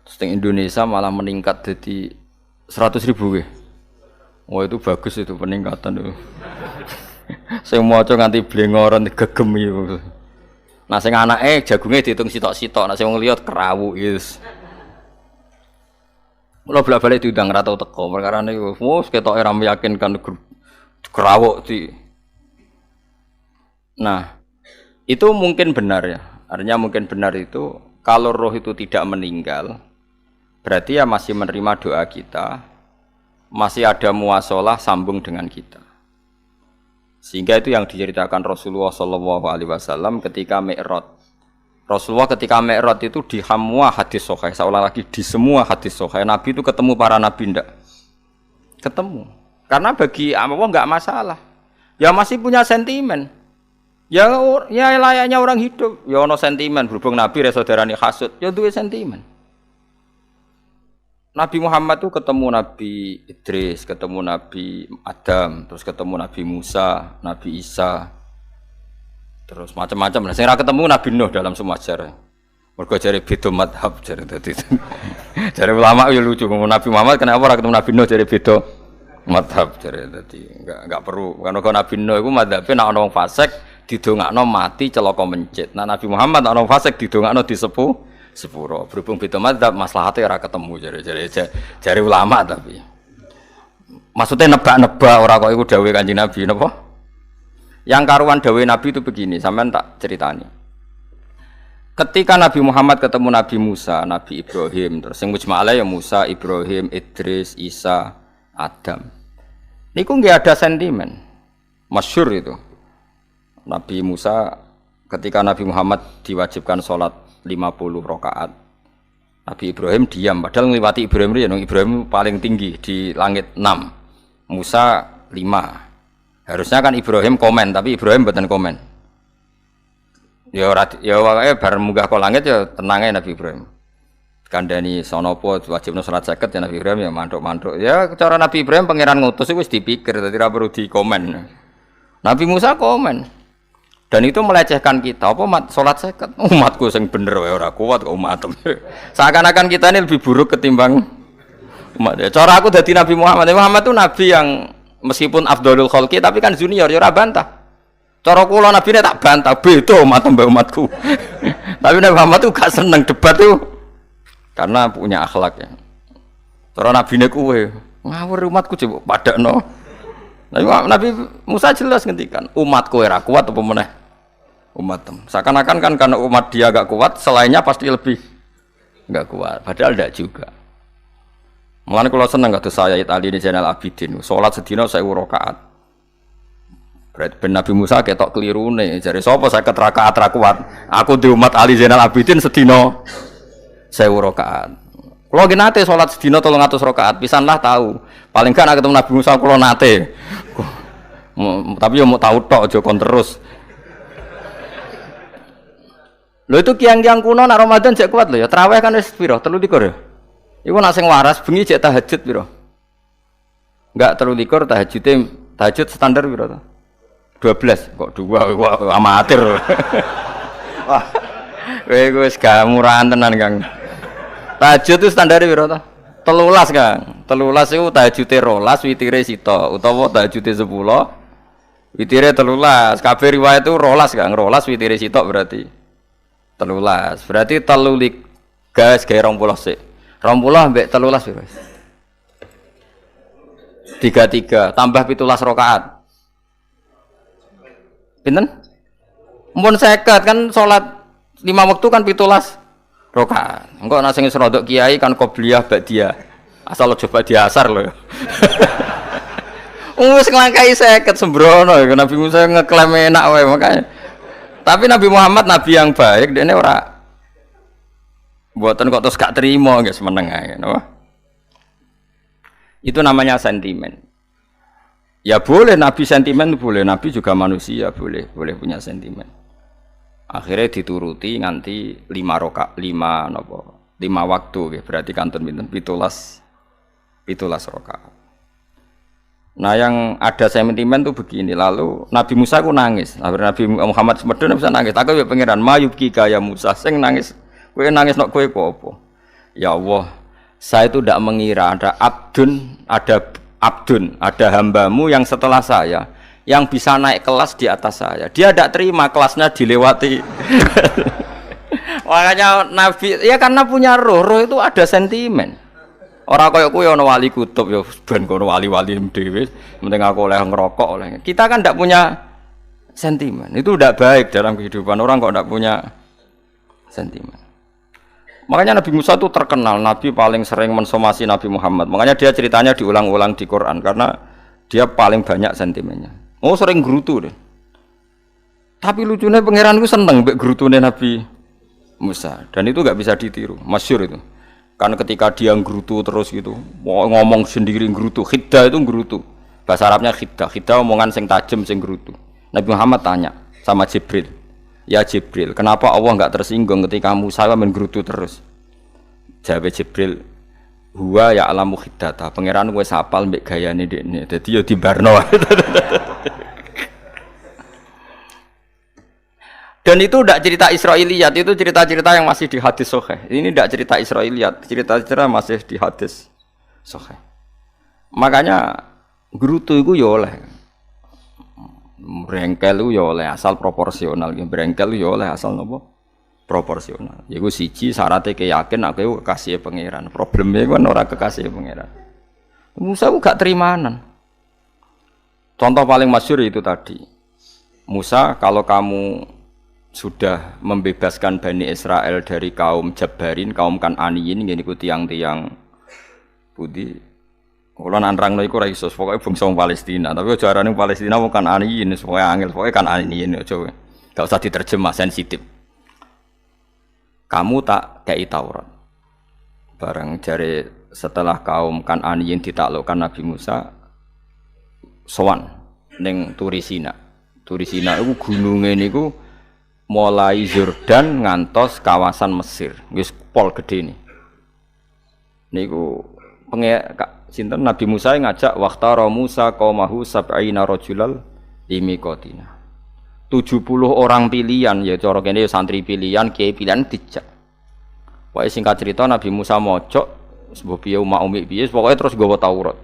Terus di Indonesia malah meningkat jadi 100.000 ya. Wah itu bagus itu peningkatan itu. Saya mau coba nganti blengoran gegem itu. Nah sing anake jagungnya dihitung sitok-sitok, nah sing wong liya kerawu yes. Mula bolak-balik diundang ra tau teko, perkara niku wis ketoke ra meyakinkan kerawuk di. Nah, itu mungkin benar ya. Artinya mungkin benar itu kalau roh itu tidak meninggal, berarti ya masih menerima doa kita, masih ada muasalah sambung dengan kita. Sehingga itu yang diceritakan Rasulullah SAW ketika Mi'raj. Rasulullah ketika Mi'raj itu di semua hadis sahih, seolah lagi di semua hadis sahih Nabi itu ketemu para nabi ndak? Ketemu. Karena bagi Allah enggak masalah. Ya masih punya sentimen. Ya layaknya orang hidup. Ya ono sentimen berhubung Nabi saudarane hasud, ya duwe sentimen. Nabi Muhammad tuh ketemu Nabi Idris, ketemu Nabi Adam, terus ketemu Nabi Musa, Nabi Isa, terus macam-macam. Nah, sing ra ketemu Nabi Nuh dalam semua sejarah. Mergo jare beda madhab jare dadi. Jare ulama yo lucu ngomong Nabi Muhammad kenapa ora ketemu Nabi Nuh jare beda madhab jare dadi enggak perlu. Karena Nabi Nuh iku madhabe nek ana wong fasik didongakno mati celaka mencit. Nah Nabi Muhammad ana wong fasik didongakno disepuh sepuro. Berhubung beda madzhab maslahatnya ora ketemu jare ulama tapi. Maksudnya nebak-nebak ora kok iku dawuhe Kanjeng Nabi napa? Yang karuan dawuhe Nabi itu begini, sampean tak ceritani. Ketika Nabi Muhammad ketemu Nabi Musa, Nabi Ibrahim, terus sing mujma'ala ya Musa, Ibrahim, Idris, Isa, Adam. Niku nggih ada sentimen. Masyhur itu. Nabi Musa ketika Nabi Muhammad diwajibkan sholat 50 rakaat. Nabi Ibrahim diam, padahal ngliwati Ibrahim paling tinggi di langit 6. Musa 5. Harusnya kan Ibrahim komen, tapi Ibrahim mboten komen. Ya wae bar munggah ke langit ya tenange Nabi Ibrahim. Kandhani sanapa wajibna salat 50 ya Nabi Ibrahim ya mantuk-mantuk. Ya cara Nabi Ibrahim pangeran ngutus wis dipikir dadi ora perlu dikomen. Nabi Musa komen. Dan itu melecehkan kita. Apa salat 50? Umatku sing bener wae ora kuat kok umat. Seakan-akan kita ini lebih buruk ketimbang umat. Ya, cara aku dadi Nabi Muhammad. Muhammad itu nabi yang meskipun afdhalul khalqi tapi kan junior ya ora bantah. Cara kula nabine tak bantah beda umat mbek umatku. Tapi Nabi Muhammad itu gak seneng debat itu karena punya akhlak ya. Cara nabine kuwe ngawur umatku coba padakno. Nabi Musa jelas ngendikan umatku ora kuat apa meneh umat. Seakan-akan kan karena umat dia agak kuat, selainnya pasti lebih enggak kuat. Padahal tidak juga. Mulane kula seneng kados Sayyid Ali ini Zainal Abidin, salat sedina 1000 rakaat. Berarti ben Nabi Musa ketok kelirune, jare sapa 50 rakaat ra kuat. Aku di umat Ali Zainal Abidin sedina 1000 rakaat. Kula nggih nate salat sedina 300 rakaat, pisanlah tahu. Paling kan ketemu Nabi Musa kula nate. Tapi yo mau tahu tok aja kon terus. Lho itu kiang-kiang kuno nak Ramadan jek kuat lho ya. Tarawih kan wis piro? 23 ya. Iku nak sing waras bengi jek tahajud piro? Enggak 23 tahajud standar piro to? 12 kok 2 kok amatir. Wah. Kowe wis gak murahan tenan, Kang. Tahajud itu standar piro to? 13 Kang. 13 iku tahajude 12 witire sita utawa tahajude 10 witire 13. Kabeh riwayat itu 12 Kang. 12 witire sita berarti 13. Berarti 3 gas gawe 20 sik. 20 mbek 13 wis. 33 tambah 17 rakaat. Pinten? Mumpun 50 kan salat 5 waktu kan 17 rakaat. Engko ana sing rodok kiai kan qobliyah ba'diyah. Asal aja ba'diyah asar lho. Wis nglangkai 50 sembrono Nabi Musa ngeklaim enak wae makanya. Tapi Nabi Muhammad nabi yang baik, dene ora mboten kok terus gak terima nggih semeneng ae, napa? Itu namanya sentimen. Ya boleh nabi sentimen boleh, nabi juga manusia boleh punya sentimen. Akhirnya dituruti nganti 5 waktu nggih, berarti kantun pinten 17 rakaat. Nah yang ada sentimen tuh begini, lalu Nabi Musa ku nangis, Nabi Muhammad semedon bisa nangis, aku ya pengiran mayubki kaya Musa, sing nangis, kowe nangis nok kowe apa? Ya Allah, saya itu tidak mengira ada hambamu yang setelah saya, yang bisa naik kelas di atas saya, dia tidak terima kelasnya dilewati. Makanya Nabi, ya karena punya roh itu ada sentimen. Orang kaya kowe ana wali kutub ya ben kono wali-wali dhewe, penting aku oleh ngerokok oleh. Kita kan ndak punya sentimen. Itu ndak baik dalam kehidupan orang kok ndak punya sentimen. Makanya Nabi Musa itu terkenal nabi paling sering mensomasi Nabi Muhammad. Makanya dia ceritanya diulang-ulang di Quran karena dia paling banyak sentimennya. Oh sering gerutu deh. Tapi lucunya pangeran ku seneng mbek gerutune Nabi Musa dan itu enggak bisa ditiru. Masyhur itu. Kan ketika dia nggerutu terus gitu, ngomong sendiri nggerutu, khiddah itu nggerutu. Bahasa Arabnya khiddah, khiddah omongan sing tajem sing nggerutu. Nabi Muhammad tanya, sama Jibril. Ya Jibril, kenapa Allah enggak tersinggung ketika Musa menggerutu terus? Jawab Jibril, huwa ya'lamu khiddata. Pangeran wis hafal mbek gayane dekne. Dadi ya dibarno. Dan itu tidak cerita Israiliyat, itu cerita-cerita yang masih di hadis sahih. Ini tidak cerita Israiliyat, cerita-cerita masih di hadis sahih. Makanya gerutu itu ya oleh, brengkel itu ya oleh asal proporsional. Brengkel itu ya oleh asal apa? Proporsional. Yaiku siji syaratnya keyakin aku kekasih pangeran. Problemnya kan orang kekasih pangeran. Musa itu gak terimanan. Contoh paling masyhur itu tadi. Musa, kalau kamu sudah membebaskan Bani Israel dari kaum Jabbarin, kaum Kan'aniyin, ngene tiang-tiang putih. Kalau nanrang iku ora iso, pokoke bangsa Palestina, tapi aja arane Palestina wong Kan'aniyin, pokoke angel, pokoke Kan'aniyin aja. Gak usah diterjemah sensitif. Kamu tak kei Taurat. Bareng jare setelah kaum Kan'aniyin ditaklukkan Nabi Musa sowan ning Turisina. Turisina iku gununge niku mulai Yordan ngantos kawasan Mesir, wis pol gede nih. Niku sinten Nabi Musa ngajak waqtara Musa qaumahu sab'ina rajulal limiqatina. 70 orang pilihan ya cara kene santri pilihan, kiai pilihan dijak. Pokoke singkat cerita Nabi Musa mojok sebab piye umi piye pokoke terus nggawa Taurat.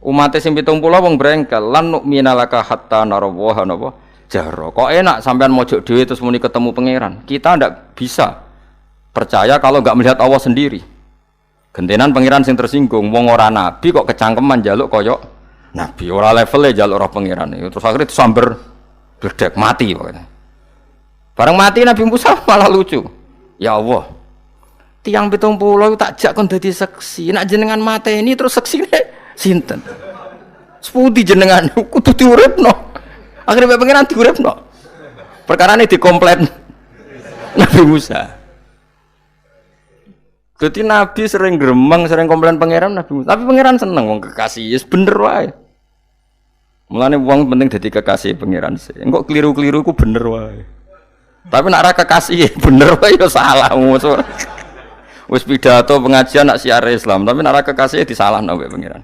Umate sing 70 wong brengkel lan nu'mina laka hatta narawaha napa jahra. Kok enak sampean mojok dhewe terus muni ketemu pangeran. Kita ndak bisa percaya kalau enggak melihat Allah sendiri. Gentenan pangeran sing tersinggung, wong ora nabi kok kecangkeman njaluk koyok nabi, ora levele njaluk roh pangeran. Terus akhirnya disamber bledek mati pokoknya. Bareng mati Nabi Musa malah lucu. Ya Allah, tiang 70 tak jak kon dadi seksi. Nek jenengan mateni terus seksine sinten? Sepundi jenengan kudu diuripno. Akhirnya pangeran diuripno. Perkarane dikomplain Nabi Musa. Jadi Nabi sering gremeng, sering komplain pangeran Nabi Musa. Tapi pangeran seneng wong kekasih, yes bener wae. Mulane wong penting dadi kekasih pangeran sih. Engko keliru-keliru ku bener wae. Tapi nek ora kekasih bener wae ya salah. Wis pidato pengajian nak siar Islam, tapi nek ora kekasih disalahno mbek pangeran.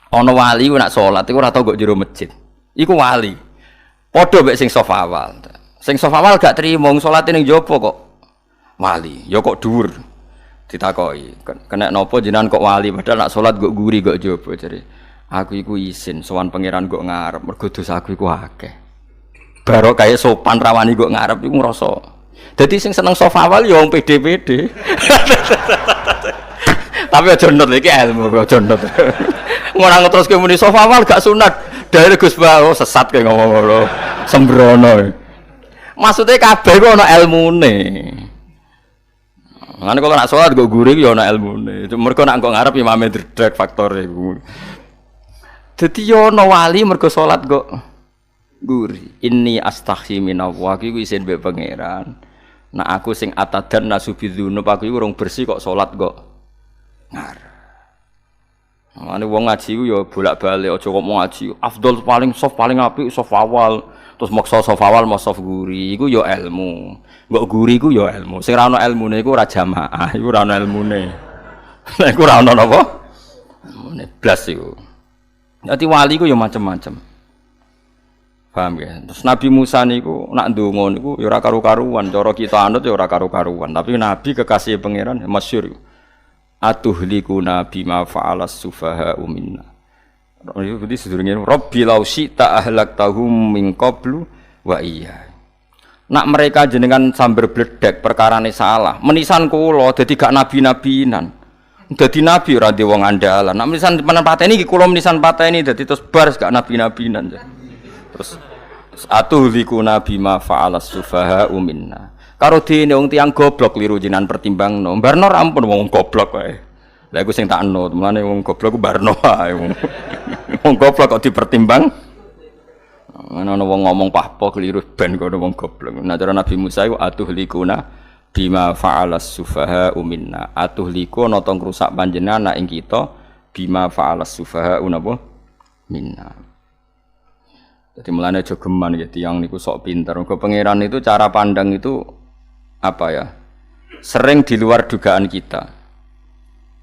Ana wali ku nak salat iku ora tau kok jero masjid. Iku wali. Padha mbek sing saf awal. Sing saf awal gak trimo salate ning jaba kok wali. Ya kok dhuwur. Ditakoki, kena napa jenengan kok wali padahal nak salat kok guri kok jaba jare. Aku iku isin sowan pangeran kok ngarep mergo dosaku iku akeh. Barok kaya sopan rawani kok ngarep iku ngrasa. Dadi sing seneng saf awal ya wong pede-pede. Tapi aja nut iki ilmu aja nut. Ora ngeteruske muni saf awal gak sunat. Dari Gus Bawo sesat kayak ngomong ngono. Sembrono. Maksudnya kabeh ku ana ilmune. Ngene kok nak salat kok guri ya ana ilmune. Mergo nak kok ngarep imame dredeg faktor iku. Dadi yo ana wali mergo salat kok guri. Inni astaghfi minallah iku isin mbek pangeran. Nah aku sing atadan nasubidzunub aku iku urung bersih kok salat kok ngarep. Mane wong ngaji ku ya bolak-balik aja kok mau ngaji. Afdol paling soft paling apik soft awal. Terus maksa soft awal mau soft guri iku ya ilmu. Mbok guri ku ya ilmu. Sing ora ana ilmune iku ora jamaah, iku ora ana ilmune. Nek iku ora ana napa? Ilmune blas iku. Dadi wali ku ya macam-macam. Paham ya? Terus Nabi Musa niku nak ndonga niku ya ora karu-karuan, cara kita anut ya ora karu-karuan, tapi Nabi kekasih pangeran masyhur. Atuhlikuna bima fa'alas sufaha'u minna. Itu berarti sedurunge Rabbi law syi'ta ahlaktahum min qablu wa iya. Nak mereka jenengan sambar bledek perkarane salah, menisan kula dadi gak nabi-nabinan. Dadi nabi ora ndek wong andalan. Nak menisan pateni iki kula menisan pateni dadi terus bar gak nabi-nabinan. Terus atuhlikuna bima fa'alas sufaha'u minna. Karo dene wong tiyang goblok kliru jinan pertimbangno. Barno ampun wong goblok wae. Lah iku sing tak anut, mulane wong goblok ku barno wae. Wong goblok kok dipertimbang. Ana wong ngomong pahpo kliru ben kok wong goblok. Nah cara Nabi Musa iku atuhlikuna bima fa'alas sufaha minna. Atuhliku ana tong rusak panjenengan ing kita bima fa'alas sufaha napa minna. Jadi mulane aja geman ya tiyang niku sok pinter. Mergo pangeran itu cara pandang itu apa ya? Sering di luar dugaan kita.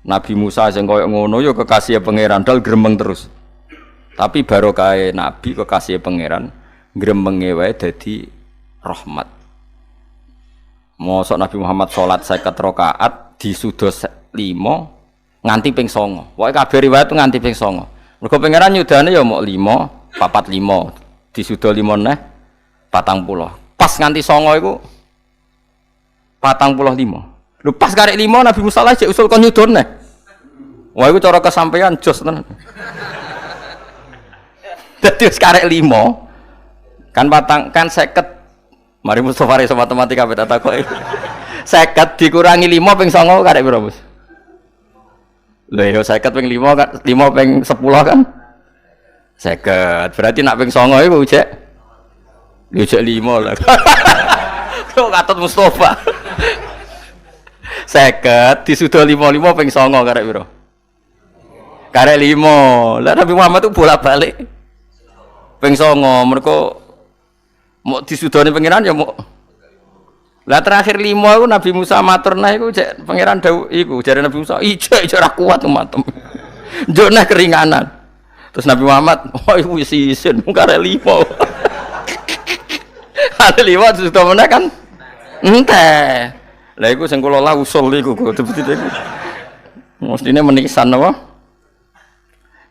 Nabi Musa sing koyo ngono ya kekasih pangeran dal gremeng terus. Tapi barokah nabi kekasih pangeran gremenge wae dadi rahmat. Mosok Nabi Muhammad salat 50 rakaat disuda 5 nganti ping 9. Pokoke kabeh riwayat nganti ping 9. Mergo pangeran nyudane ya mok 5, 45. Disuda 5 neh 40. Pas nganti 9 iku 45. Lho pas karek 5 Nabi Musa lah jek usul kon nyudon neh. Wah iku cara kesampaian jos tenan. Dadi wis karek 5 kan kan 50. Mari Mustofa iso matematika beta takoki. 50 dikurangi 5 ping 9 karek piro, Bos? Lho ya 50 ping 5 kan 5 ping 10 kan 50. Berarti nak ping 9 iku jek 5 lah. Kok katut Mustofa. 50 disuda 55 ping 9 karek piro? Karek 5. Lah Nabi Muhammad itu bolak-balik. Ping 9 mergo mau disudane pangeran ya mau. Lah terakhir 5 iku Nabi Musa matur nah iku jek pangeran dawuh iku jare Nabi Musa ijo ora kuat matem. Njuk nah keringanan. Terus Nabi Muhammad oh iku wis isin karek 5. Ada 5 disuda meneh kan enteh. Lah iku sing kula la usul iku betul-betul iku. Mestine menisan apa?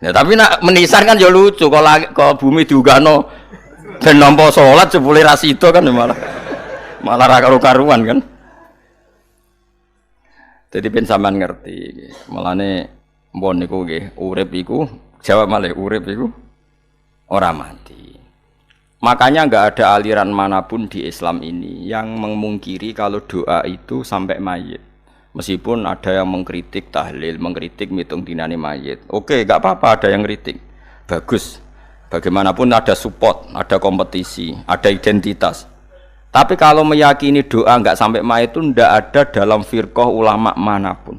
Ya tapi nak menisan kan ya lucu kalau bumi diugano ben nampa salat jebule ra sida kan malah ra karo-karuan kan. Jadi ben sampean ngerti. Malane mbon niku nggih urip iku jawab malih urip iku ora mati. Makanya enggak ada aliran manapun di Islam ini yang memungkiri kalau doa itu sampai mayit. Meskipun ada yang mengkritik tahlil, mengkritik mitung dinane mayit. Oke, enggak apa-apa ada yang kritik. Bagus. Bagaimanapun ada support, ada kompetisi, ada identitas. Tapi kalau meyakini doa enggak sampai mayit itu enggak ada dalam firqah ulama manapun.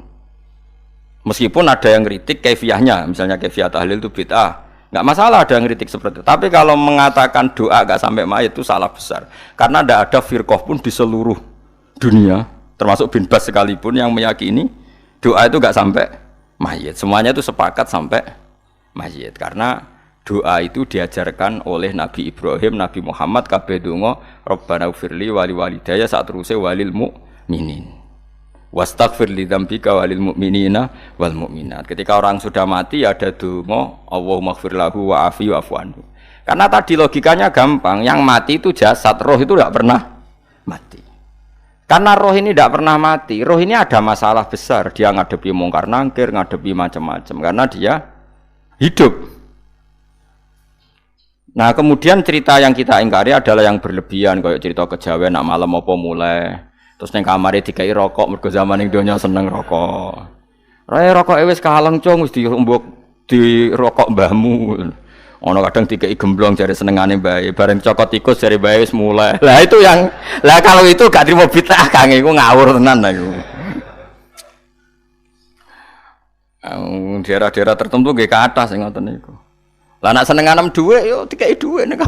Meskipun ada yang kritik kaifiahnya, misalnya kaifiah tahlil itu bid'ah. Enggak masalah ada yang kritik seperti itu. Tapi kalau mengatakan doa enggak sampai mayit itu salah besar. Karena enggak ada firqah pun di seluruh dunia termasuk bin Bas sekalipun yang meyakini doa itu enggak sampai mayit. Semuanya itu sepakat sampai mayit karena doa itu diajarkan oleh Nabi Ibrahim, Nabi Muhammad kabeh donga Rabbana ighfirli wali walidayya sak teruse walil mukminin. Wastaghfir li dzambika walil mu'minina wal mu'minat. Ketika orang sudah mati ada donga Allahumma ighfir lahu wa afi wa'fu anhu. Karena tadi logikanya gampang, yang mati itu jasad, roh itu tidak pernah mati. Karena roh ini tidak pernah mati, roh ini ada masalah besar, dia ngadepi mungkar nangkir, ngadepi macam-macam, karena dia hidup. Nah kemudian cerita yang kita ingkari adalah yang berlebihan, kayak cerita kejawen, nak malam apa mulai, terus neng kamare dikai rokok, mergo zaman ning donya seneng rokok. Rokok wis kaleng cung, wis diumbuk di rokok mbahmu. Ono kadang dikai gemblong jare senengane bae, bareng cokot tikus jare bae wis mulai. Lah itu yang lah kalau itu gak trimo bid'ah Kang iku ngawur tenan iku. Daerah-daerah tertentu nggih kathah sing ngoten niku. Lah nek senenganem dhuwit yo dikai dhuwit nek.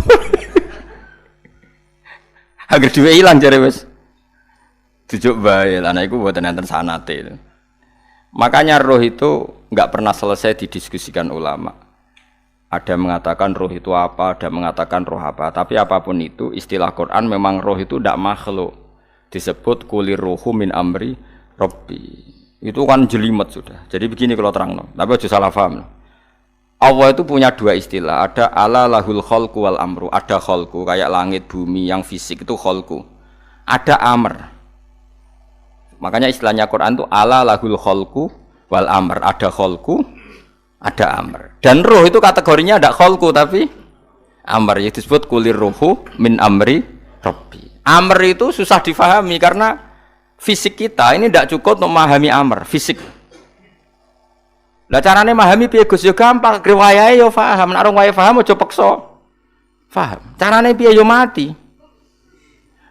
Agar dhuwit ilang jare wis dijuk bae. Lah nek iku mboten enten sanate. Makanya roh itu enggak pernah selesai didiskusikan ulama. Ada yang mengatakan roh itu apa, ada yang mengatakan roh apa. Tapi apapun itu, istilah Quran memang roh itu tidak makhluk. Disebut kulir ruhu min amri Rabbi. Itu kan jelimet sudah. Jadi begini kalau terang, no. Tapi aja salah paham. No. Allah itu punya dua istilah. Ada ala lahul kholku wal amru. Ada kholku, kayak langit, bumi, yang fisik itu kholku. Ada amr. Makanya istilahnya Quran itu ala lahul kholku wal amr. Ada kholku, ada amr. Dan roh itu kategorinya ada kholku tapi amr, itu disebut kulir ruhu min amri Rabbi. Amr itu susah difahami karena fisik kita ini tidak cukup untuk memahami amr fisik. Lah carane memahami piye Gus yo gampang, riwayahe yo paham, nek ora paham aja peksa paham. Carane piye yo mati.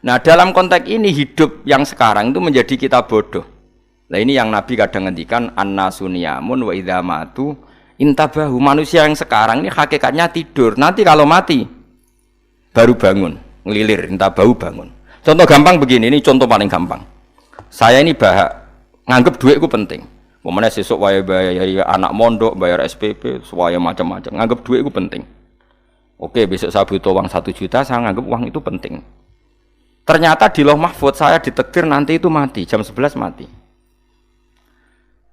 Nah, dalam konteks ini hidup yang sekarang itu menjadi kita bodoh. Nah, ini yang Nabi kadang ngendikan annasuniyamun wa idza matu intabahu. Manusia yang sekarang ini hakikatnya tidur. Nanti kalau mati baru bangun, ngelilir, entah bau bangun. Contoh gampang begini, ini contoh paling gampang. Saya ini nganggep duit itu penting. Momennya sesuk bayar anak mondok, bayar SPP, semuanya macam-macam. Nganggep duit itu penting. Oke, besok saya butuh uang 1 juta, saya nganggep uang itu penting. Ternyata di Lauh Mahfudz saya ditakdir nanti itu mati, jam 11 mati.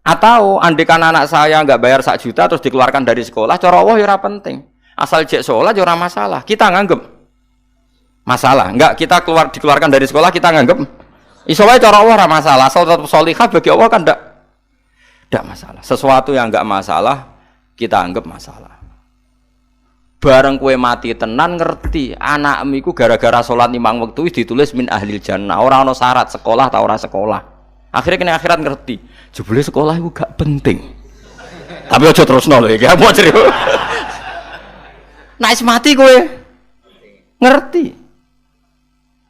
Atau andekan anak saya nggak bayar 1 juta terus dikeluarkan dari sekolah, cara Allah ya ora penting. Asal jek sekolah ya ora masalah. Kita nganggep masalah. Enggak, kita dikeluarkan dari sekolah kita nganggep iso wae cara Allah ora masalah. Asal tetap sholihah bagi Allah kan enggak masalah. Sesuatu yang enggak masalah kita anggap masalah. Bareng kue mati tenan ngerti anakmu iku gara-gara salat 5 wektu ditulis min ahlil jannah. Ora ana syarat sekolah ta ora sekolah. Akhirnya kena akhirat ngerti. Jebule sekolah iku gak penting. Tapi aja terusno lho iki. Mau cerita. Nek mati kowe ngerti.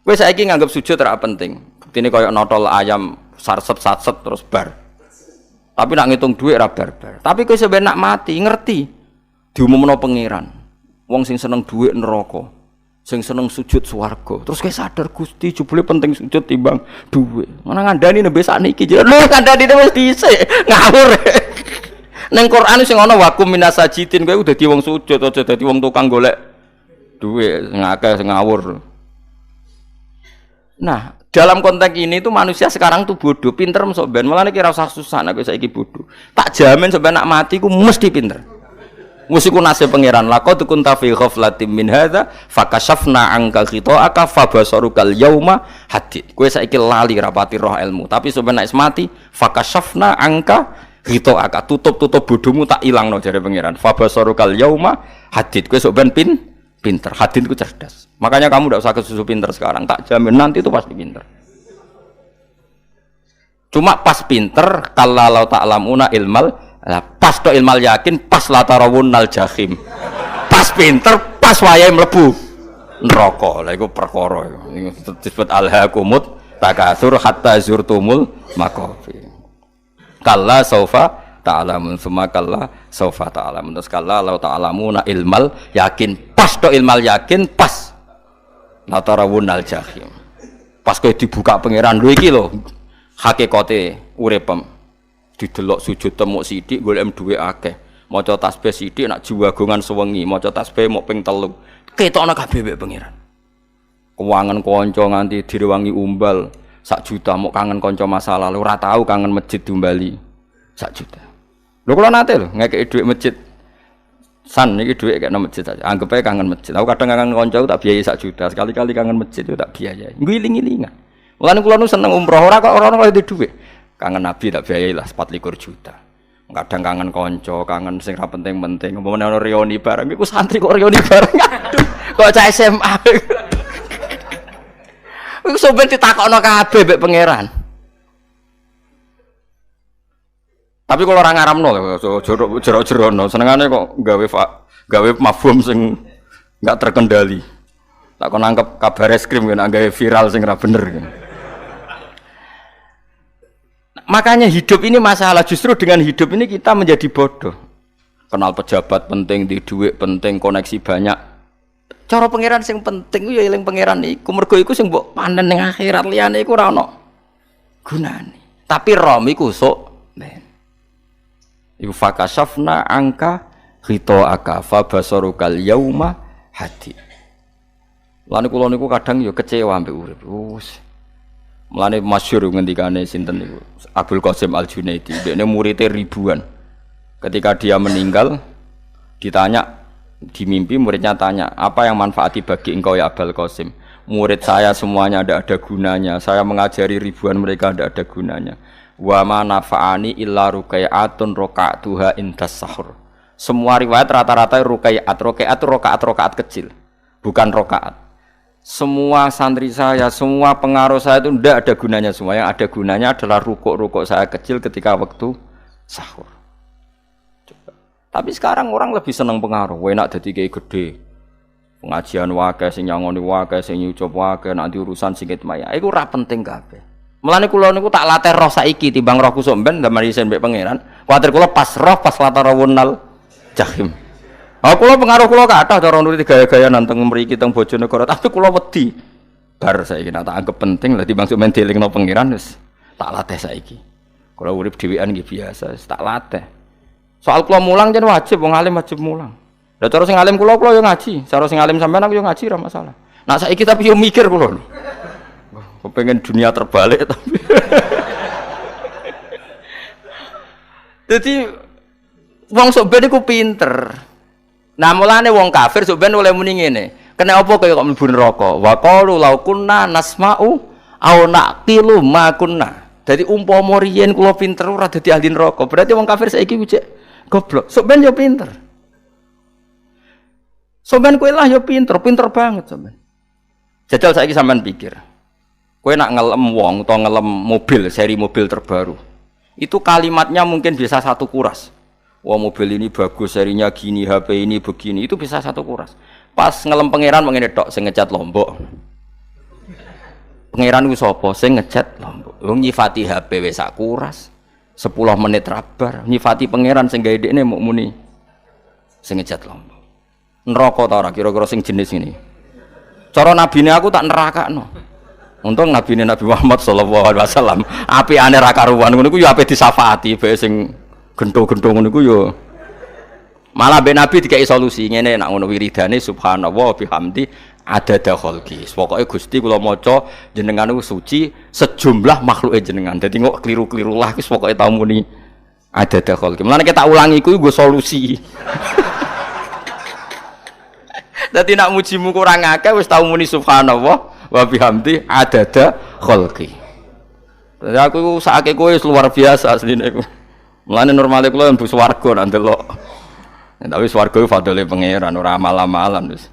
Kowe saiki nganggep sujud ora penting. Buktine koyo notol ayam sarset-sarset terus bar. Tapi nak ngitung duit ora bar-bar. Tapi kowe sampe nak mati ngerti diumumno pangeran. Wong sing seneng duit neraka, sing seneng sujud swarga. Terus kowe sadar Gusti jebule penting sujud timbang duit. Ngono ngandani nembe sakniki. Lho ngandani wis dhisik. Ngawur. Ning Quran sing ana wakum minasajidin kowe dadi wong sujud aja dadi wong tukang golek duit ngakeh sing ngawur. Nah, dalam konteks ini tuh manusia sekarang tuh bodoh, pinter mesok ben. Mulane kira usah susah nek saiki bodoh. Tak jamin sampai nak mati ku mesti pinter. Musiku nasib pangeran laqad kunta fi ghaflatin min hadza fakashafna anka khita'aka fabasarukal yauma hadid. Kowe saiki lali rapati roh ilmu, tapi sampai nek mati fakashafna anka khita'aka tutup bodohmu tak ilangno jare pangeran. Fabasarukal yauma hadid. Kowe sok ben pinter. Hadid ku cerdas. Makanya kamu tidak usah kesusu pinter sekarang, tak jamin nanti itu pasti pinter. Cuma pas pinter kalau ta'lamuna ilmal pas to ilmal yakin pas latarawunnal jahim. Pas pinter pas wayahe mlebu neraka. Lha iku perkara iku disebut alhaakumut takatsur hatta zurtumul maqabir. Kalla saufa ta'lamun summa kalla saufa ta'lamun. Terus kalla law ta'lamuna ilmal yakin pas to ilmal yakin pas latarawunnal jahim. Pas kowe dibuka pangeran lho iki lho hakikate uripem. Didelok sujud temuk sithik golek duwe akeh. Maca tasbih sithik nak jiwagongan sewengi, maca tasbih mok ping 3. Ketokno kabeh mek pangeran. Kewangen kanca nganti direwangi umbal 1 juta mok kangen kanca masa lalu ora tau kangen masjid diumbali 1 juta. Lho kula nate lho ngekeki dhuwit masjid. San iki dhuwit kek nang masjid aja. Anggap ae kangen masjid. Aku kadang kangen kanca tak biayai 1 juta, sekali-kali kangen masjid itu tak biayai. Ngiling-ngilingan. Mulane kula nu seneng umroh ora kok ora ono dhuwit. Kangen Nabi tak biayai lah 24 juta. Kadang kangen konco, kangen sing ra penting-penting. Umpamane ono reuni bareng iku santri kok reuni bareng. Aduh, kok cah SMA. Iku sampeyan ditakokno kabeh mbek pangeran. Tapi kalau orang ngaramno jorok-jorokno, senengane kok gawe mafhum sing enggak terkendali. Tak kon nangkep kabar eskrim kan gawe viral sing ra bener. Makanya hidup ini masalah, justru dengan hidup ini kita menjadi bodoh. Kenal pejabat penting, di duit penting, koneksi banyak. Cara pangeran sing penting ya eling pangeran iku. Mergo iku sing mbok panen ning akhirat, liyane iku ora ono gunane. Tapi rom iku sok ben. Iku fakashafna angka khita'aka fa basarukal yauma hadid. Lan kula niku kadang ya kecewa mbek urip. Mulane masyhur ngendikane sinten niku Abdul Qasim Al-Junaidi, dekne muridé ribuan. Ketika dia meninggal ditanya di mimpi, muridnya tanya, "Apa yang manfaati bagi engkau ya Abdul Qasim?" Murid saya semuanya tidak ada gunanya. Saya mengajari ribuan mereka tidak ada gunanya. Wa ma nafa'ani illa ruqai'atun raqa'tuha indas sahur. Semua riwayat rata-rata ruqai'at rakaat kecil, bukan rakaat. Semua santri saya, semua pengaruh saya itu tidak ada gunanya semua. Yang ada gunanya adalah rukuk saya kecil ketika waktu sahur. Coba. Tapi sekarang orang lebih senang pengaruh. Enak jadi kayak gede. Pengajian wakai, sing nyangoni wakai, sing nyucup wakai, nanti urusan singkit maya. Itu ora penting kabeh. Mulane kula niku tak latih roh saiki timbang roh kusuk ben ndamel isen mbek pangeran. Kuwatir kula pas roh pas latarawunnal jahim. Oh, kula pengaruh kula kathah cara nuruti gaya-gaya nanteng mriki teng Bojonegoro, tapi kula wedi. Bar saiki nek tak anggap penting lah timbang men dielingno pangeran wis tak latih saiki. Kula urip dhewean nggih biasa, wis tak latih. Soal kula mulang jan wajib wong alim wajib mulang. Lah cara sing alim kula yo ngaji, cara sing alim sampean aku yo ngaji ora masalah. Nah saiki tapi yo mikir kula. Kepengen dunia terbalik tapi. Jadi wong sok ben iku pinter. Nah mulane wong kafir sok ben oleh muni ngene. Kena apa kaya kok mlebu neraka? Wa qalu law kunna nasma'u aw naqilu ma kunna. Dadi umpama riyen kula pinter ora dadi ahli neraka. Berarti wong kafir saiki ku cek goblok. Sok ben yo pinter. Sok ben kowe lah yo pinter, pinter banget sok ben. Jajal saiki sampean pikir. Kowe nak ngelem wong utawa ngelem mobil, seri mobil terbaru. Itu kalimatnya mungkin bisa satu kuras. Wah mobil ini bagus, serinya gini, HP ini begini, itu bisa satu kuras. Pas ngelem pangeran mengene tok sing ngecat Lombok. Pangeran ku sapa sing ngecat Lombok? Wong nyifati HP wis sak kuras. 10 menit rabar, nyifati pangeran sing gawe dekne muk muni sing ngecat Lombok. Neraka ta ora kira-kira sing jenis ini. Cara nabine aku tak nerakakno. Untung nabine Nabi Muhammad sallallahu alaihi wasallam apikane ra karuan ngono iku ya ape disafaati bae sing gento-gento ngono iku ya. Malah ben Nabi dikai solusi ngene nek ngono wiridane subhanallah bihamdi adada khalqi. Pokoke Gusti kula maca jenengan niku suci sejumlah makhluke jenengan. Dadi kok kliru-kliru lah wis pokoke tau muni adada khalqi. Mulane tak ulangi iku nggo solusi. Dadi nek mujimu kurang akeh wis tau muni subhanallah wa bihamdi adada khalqi. Dadi aku sakake kowe luar biasa asline iku. Mulane normale kula mlebu swarga nak ndelok. Tapi swarga itu fadhole pangeran ora amal-amalan wis.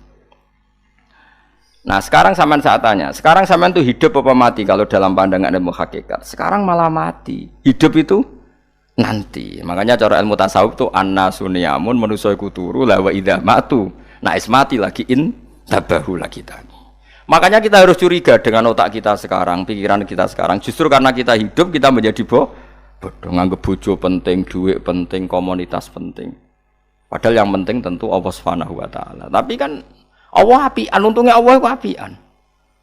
Nah, sekarang sampean saat tanya, sekarang sampean tuh hidup apa mati kalau dalam pandangan ilmu hakikat? Sekarang malah mati. Hidup itu nanti. Makanya cara ilmu tasawuf tuh annasuniyamun manusa iku turu la wa idza matu. Nah, mati lagi in tabahu lagi tani. Makanya kita harus curiga dengan otak kita sekarang, pikiran kita sekarang. Justru karena kita hidup kita menjadi bodoh, nganggep bojo penting, duit penting, komunitas penting. Padahal yang penting tentu Allah Subhanahu wa taala. Tapi kan Allah apian, untungnya Allah itu apian.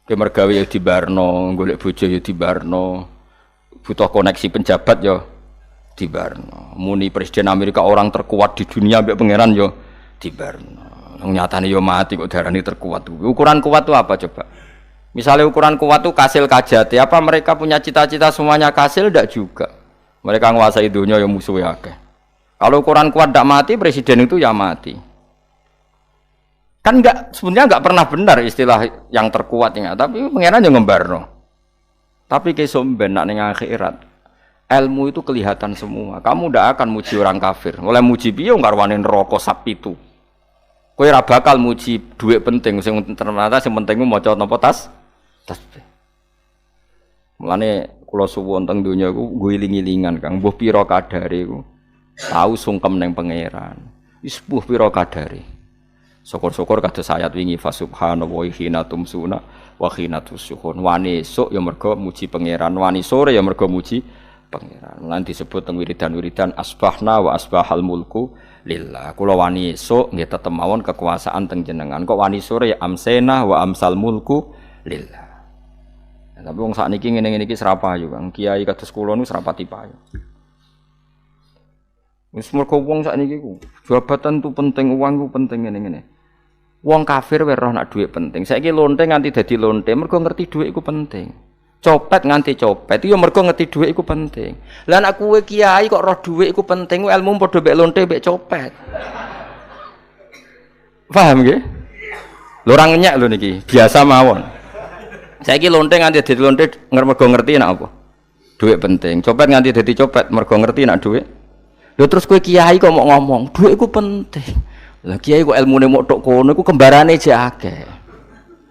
Kowe mergawe ya dibarno, golek bojo ya dibarno. Butuh koneksi penjabat ya dibarno. Muni presiden Amerika orang terkuat di dunia mbek pangeran ya dibarno. Nyatane ya mati kok darani terkuat. Ukuran kuat itu apa coba? Misalnya ukuran kuat itu kasil kajati, apa mereka punya cita-cita semuanya kasil? Tidak juga. Mereka menguasai dunia yang musuhnya akeh. Kalau ukuran kuat tidak mati, presiden itu ya mati. Kan enggak, sebenarnya enggak pernah benar istilah yang terkuat ya, tapi pengenan yang ngembarno. Tapi kesomben nak ning akhirat, ilmu itu kelihatan semua. Kamu tidak akan muji orang kafir. Oleh muji piye karwane neraka sapi itu. Kowe ora bakal muji duit penting, sing ternyata sing penting maca napa tasbih. Mulane kula suwun teng donya iku guling-gilingan Kang, mbuh pira kadare iku. Tahu sungkem neng pangeran. Wis mbuh pira kadare. Syukur-syukur kados ayat wingi fa subhanallahi hina tumsuna wa hina tusyuhun. Wani esuk ya mergo muji pangeran, wani sore ya mergo muji pangeran. Lan disebut teng wiridan-wiridan asbahna wa asbahal mulku lillah. Kula wani esuk nggih tetep mawon kekuasaan teng jenengan. Kok wani sore ya amsena wa amsal mulku lillah. Tapi wong sakniki ngene-ngene iki serapayu, Kang. Kiai kados kula niku serapati payu. Wis mergo wong sakniki ku, jabatan tu penting, uang ku penting ngene-ngene. Wong kafir wae roh nak dhuwit penting. Saiki lonte nganti dadi lonte mergo ngerti dhuwit iku penting. Copet nganti copet itu ya mergo ngerti dhuwit iku penting. Lah nek kowe kiai kok roh dhuwit iku penting, ilmu padha mek lonte mek copet. Paham nggih? Lho ora ngenyek lho niki, biasa mawon. Saiki lonte nganti dadi lonte mergo ngerti nek apa? Dhuwit penting. Copet nganti dadi copet mergo ngerti nek dhuwit. Lho terus kowe kiai kok mau ngomong, dhuwit iku penting. Lah kiai kok ilmune mok tok kono iku kembarane jek akeh.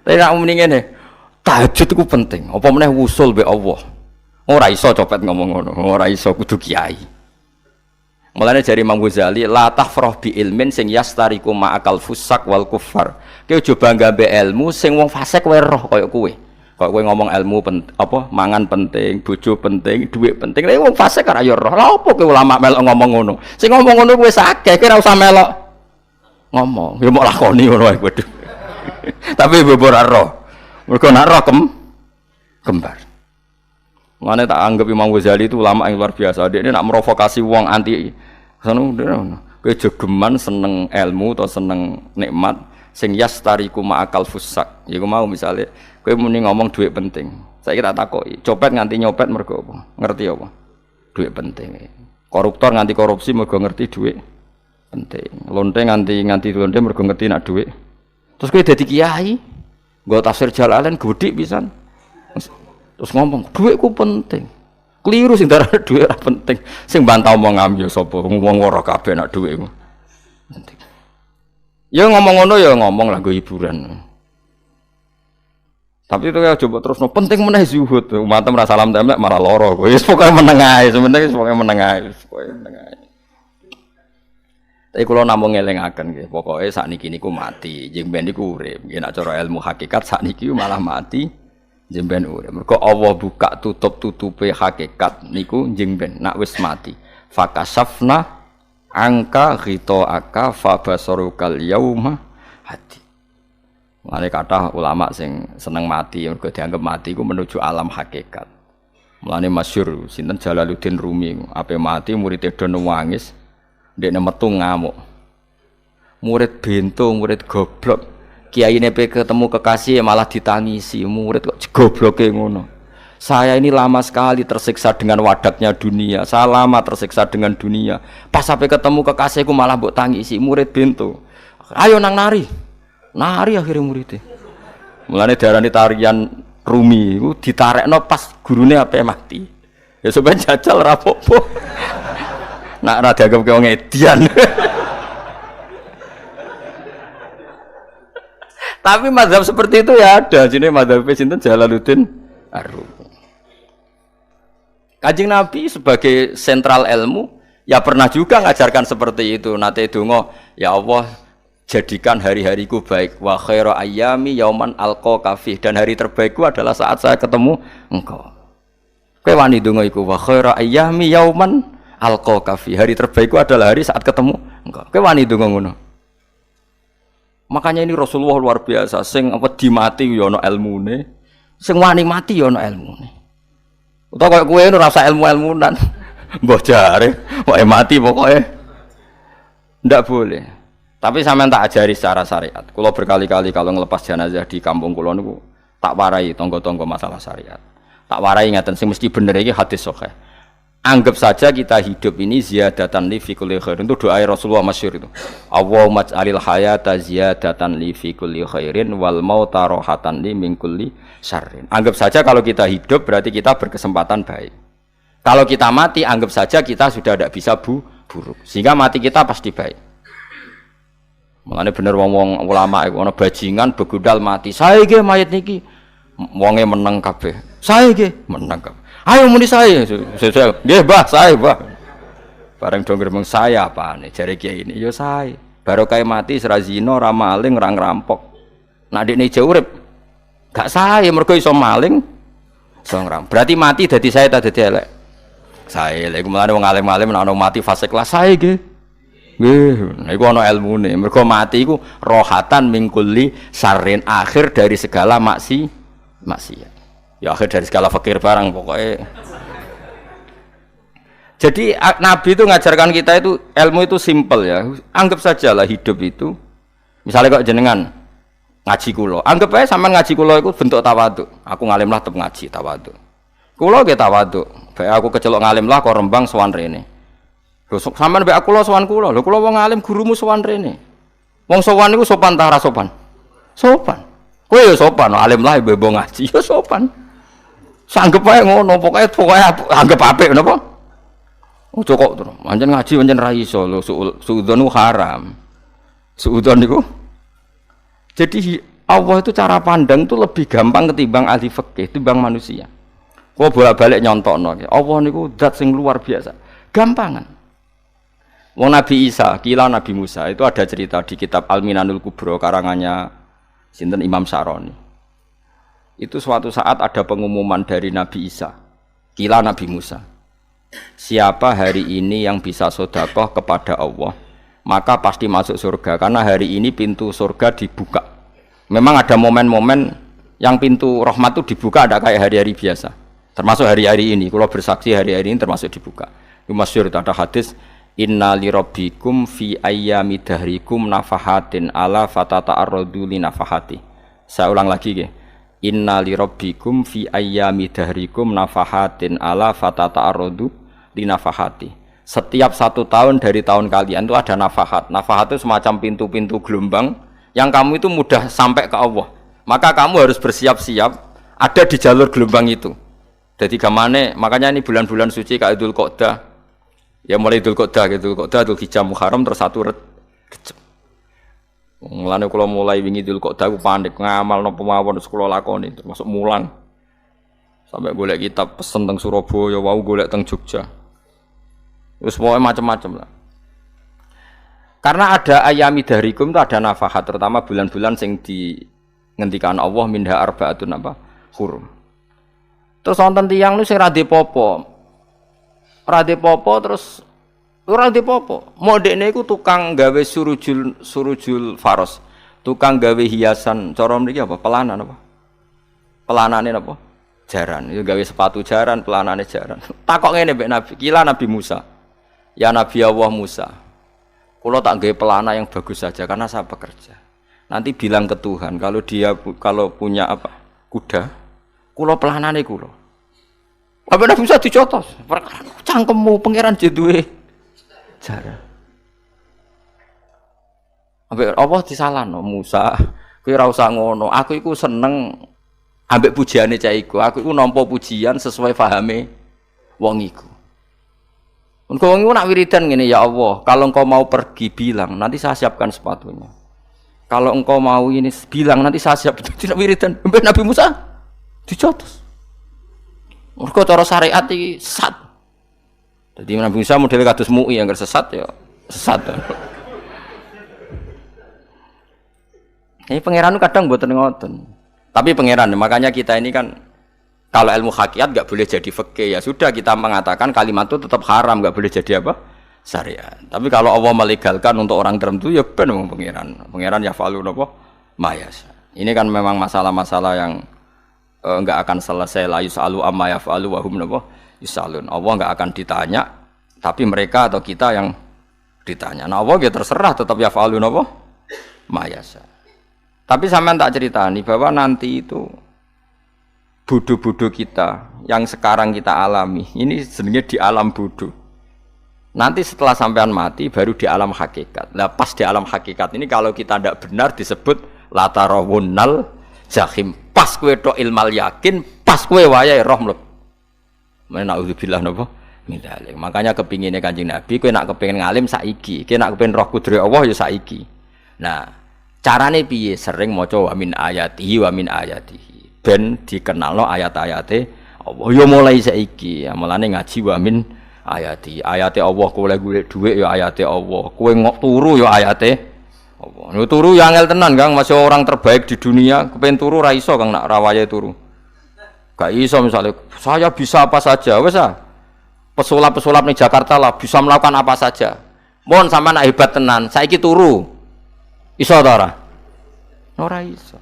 Tapi nek muni ngene, tahajud iku penting. Apa meneh wusul mbek Allah. Ora iso copet ngomong ngono, ora iso kudu kiai. Mulane jari Imam Ghazali, la tafrah bi ilmin sing yastariku ma'akal fusak wal kufar. Kowe aja bangga mbek ilmu sing wong fasik wae roh kaya kowe. Kok kowe ngomong ilmu apa mangan penting, bojo penting, dhuwit penting. Lah wong fasik ora ya roh. Lah opo kowe ulama melok ngomong ngono? Sing ngomong ngono kowe akeh, kowe ora usah melok. ngomong. Ya mau lakoni ngono wae kudu. Tapi ora roh. Mergo nak roh kembar. Mane tak anggap Imam Ghazali itu ulama yang luar biasa. Dia ini nak merovokasi wong anti sono kowe jogeman seneng ilmu atau seneng nikmat sing yastariku ma'akal fusak. Ya mau misale kowe muni ngomong duit penting. Saiki tak takoki, copet nganti nyopet mergo apa? Ngerti apa? Duit penting. Koruptor nganti korupsi mergo ngerti duit penting. Lonte nganti lonte mergo ngerti nak duit. Terus kowe dadi kiai, nggo tafsir Jalalain godik pisan. Terus ngomong, duitku penting. Keliru sing darane duit ora penting. Sing bantah omongam ya sapa? Wong ora kabeh nak duitku. Penting. Ya ngomong ngono ya ngomong lah nggo hiburan. Tapi itu ya coba terus penting meneh zuhud. Umatem ra salam templek malah lara kowe. Wis pokoke meneng ae, sementing pokoke meneng ae, pokoke meneng ae. Tapi kula namung ngelingaken nggih, pokoke sakniki niku mati, jeng ben niku urip. Nggih nek cara ilmu hakikat sakniki malah mati, jeng ben urip. Mergo Allah buka tutup-tutupe hakikat niku jeng ben nek wis mati. Fakasafna angka ghitaaka fa basarukal yauma hadi. Mulane kathah ulama sing seneng mati mergo dianggap mati iku menuju alam hakikat. Mulane masyhur sinten Jalaluddin Rumi ape mati murid do nangis ndekne metu ngamuk. Murid bento, murid goblok. Kiyaine pe ketemu kekasih malah ditangisi, murid kok gobloke ngono. Saya ini lama sekali tersiksa dengan wadaknya dunia. Saya lama tersiksa dengan dunia. Pas sampai ketemu kekasihku malah mbok tangisi, murid bento. Ayo nang nari. Nari akhirnya muridnya. Mulane diarani tarian Rumi iku ditarekno pas gurune ape mati. Ya sampeyan jajal ora apa-apa. Nak ora dianggap wong edian. Tapi mazhab seperti itu ya ada. Jenenge mazhab sinten Jalaluddin Ar-Rumi. Kanjeng Nabi sebagai sentral ilmu ya pernah juga ngajarkan seperti itu. Nate donga, ya Allah jadikan hari-hariku baik, wa khairu ayyami yauman alqa kafih, dan hari terbaikku adalah saat saya ketemu engkau. Kowe wani donga iku, wa khairu ayyami yauman alqa kafih, hari terbaikku adalah hari saat ketemu engkau. Kowe wani donga ngono. Makanya ini Rasulullah luar biasa, sing apa dimati ya ana ilmune, sing wani mati ya ana ilmune. Utawa koyo kowe ora usah ilmu-ilmunan. Mbah jare, wae mati pokoke. Ndak boleh. Tapi sampean tak ajari secara syariat. Kulo berkali-kali kalau ngelepas jenazah di kampung kulo niku tak warai tonggo-tonggo masalah syariat. Tak warai ngaten sing mesti bener iki hadis sahih. Anggap saja kita hidup ini ziyadatan li fi kulli khair. Itu doa Rasulullah masyhur itu. Allahumma ij'alil hayata ziyadatan li fi kulli khairin wal mauta rahatan li min kulli syarrin. Anggap saja kalau kita hidup berarti kita berkesempatan baik. Kalau kita mati anggap saja kita sudah tidak bisa buruk. Sehingga mati kita pasti baik. Makanya bener wong ulama iku ana bajingan begudal mati. Saya nggih mayit niki. Wonge meneng kabeh. Saya nggih meneng kabeh. Ayo muni saya. Nggih, Mbah, saya, Mbah. Bareng do ngomong saya apane jare kiai ini ya saya. Barokah mati ora zina, ora maling, ora ngrampok. Nek dekne jauh urip gak saya mergo iso maling, iso ngrampok. Berarti mati dadi saya ta dadi elek. Saya lha iku mulane wong alim-alim nek ana mati fase kelas saya nggih. Nggih, niku ana ilmune. Mergo mati iku rohatan mingkuli sarin, akhir dari segala maksiat. Ya akhir dari segala fakir barang pokoknya. Jadi Nabi itu ngajarkan kita itu ilmu itu simpel ya. Anggap saja lah hidup itu. Misalnya kok jenengan ngaji kulo, anggap aja sampean ngaji kulo itu bentuk tawaduk. Aku ngalim lah tetep ngaji tawaduk. Kulo ge tawaduk. Bae aku kecelok ngalim lah kok Rembang sowan rene. Lho sampean mbek aku sowan kula. Lho kula wong alim gurumu sowan rene. Wong sowan niku sopan ta ora sopan? Sopan. Kowe ya sopan, alim lah mbok ngaji ya sopan. Sanggep ae ngono, pokoke anggap apik napa? Ojo kok terus. Pancen ngaji pancen ra iso lho, suudzon haram. Suudzon niku. Jadi Allah itu cara pandang itu lebih gampang ketimbang ahli fikih, ketimbang manusia. Kok bolak-balik nyontokno. Allah niku zat sing luar biasa. Gampangan. Wong Nabi Isa, kila Nabi Musa itu ada cerita di kitab Al-Minanul Kubro karangannya sinten Imam Syaroni. Itu suatu saat ada pengumuman dari Nabi Isa, kila Nabi Musa. Siapa hari ini yang bisa sedekah kepada Allah, maka pasti masuk surga karena hari ini pintu surga dibuka. Memang ada momen-momen yang pintu rahmat itu dibuka ada kayak hari-hari biasa. Termasuk hari-hari ini. Kalau bersaksi hari-hari ini termasuk dibuka. Itu masyhur ada hadis inna li rabbikum fi ayyami dahrikum nafahatin ala fatata'arradu li nafahati. Saya ulang lagi nggih. Inna li rabbikum fi ayyami dahrikum nafahatin ala fatata'arradu li nafahati. Setiap 1 tahun dari tahun kalian itu ada nafahat. Nafahat itu semacam pintu-pintu gelombang yang kamu itu mudah sampai ke Allah. Maka kamu harus bersiap-siap ada di jalur gelombang itu. Jadi gamane, makanya ini bulan-bulan suci kayak Dzul Qa'dah. Ya mulai Dzul Qa'dah, Dzul Hijjah Muharram terus 1 Rejab. Mulane kula mulai wingi Dzul Qa'dah aku panik ngamal napa mawon terus kula lakoni termasuk mulang. Sampai golek kitab pesen teng Surabaya, wau golek teng Jogja. Terus semuanya macam-macam lah. Karena ada ayami dahrikum itu ada nafahat, terutama bulan-bulan sing di ngendikan Allah minha arba'atun apa hurum. Terus wonten tiyang nu sing ra dipopo. Ra dipopo terus ora dipopo. Mau dekne iku tukang gawe surujul faros. Tukang gawe hiasan, cara mriki apa? Pelanan apa? Pelanane apa? Jaran. Itu gawe sepatu jaran, pelanane jaran. Takok ngene mbek Nabi, kila Nabi Musa. Ya Nabi Allah Musa, kalau tak gawe pelana yang bagus saja karena saya bekerja. Nanti bilang ke Tuhan kalau punya apa kuda, kulo pelanane kulo. Apa Nabi Musa dicotos? Cangkemmu pangeran jeduwe jara. Ambek Allah disalahno Musa, kowe ora usah ngono. Aku iku seneng ambek pujiane cah iku. Aku iku nampa pujian sesuai pahame wong iku. Engkau nak wiridan gini, ya Allah, kalau engkau mau pergi bilang, nanti saya siapkan sepatunya. Kalau engkau mau ini bilang, nanti saya siap. Tidak wiridan, Nabi Musa dicotos. Engkau cara syariat ini sesat. Jadi Nabi Musa model kados MUI yang sesat ya sesat. Ini pangeran kadang buatan ngoten. Tapi pangeran, makanya kita ini kan kalau ilmu hakikat enggak boleh jadi fikih, ya sudah kita mengatakan kalimat itu tetap haram, enggak boleh jadi apa? Syariat. Tapi kalau Allah melegalkan untuk orang tertentu ya ben wong pangeran. Pangeran ya falu napa? Mayas. Ini kan memang masalah-masalah yang enggak akan selesai, la yusalu amma yafalu wa hum napa? Yusalun. Allah enggak akan ditanya, tapi mereka atau kita yang ditanya. Nah, Allah ya terserah tetap ya falu napa? Mayas. Tapi sampean tak ceritani bahwa nanti itu bodoh-bodoh kita yang sekarang kita alami ini sebenarnya di alam bodoh. Nanti setelah sampean mati baru di alam hakikat. Nah pas di alam hakikat ini kalau kita tidak benar disebut latarawunnal jahim. Pas kue do ilmal yakin, pas kue wayai roh mleb. Menauzubillah napa min dzalik. Makanya kepinginnya Kanjeng Nabi, kue nak kepingin ngalim saiki, kue nak kepingin roh kudri Allah ya saiki. Nah carane piye? Sering maca wa min ayatihi wa min ayatihi. Ben dikenalno ayat-ayate Allah ya mulai saiki ya mulane ngaji wa min ayati Allah kowe golek dhuwit ya ayate Allah kowe turu ya ayate Allah yo turu ya angel tenan Kang masih orang terbaik di dunia kepen turu ra iso Kang nak rawaye turu gak iso misalnya saya bisa apa saja wis ah pesulap-pesulap ning Jakarta lah bisa melakukan apa saja mohon sampean nak hebat tenan saiki turu iso ta ora iso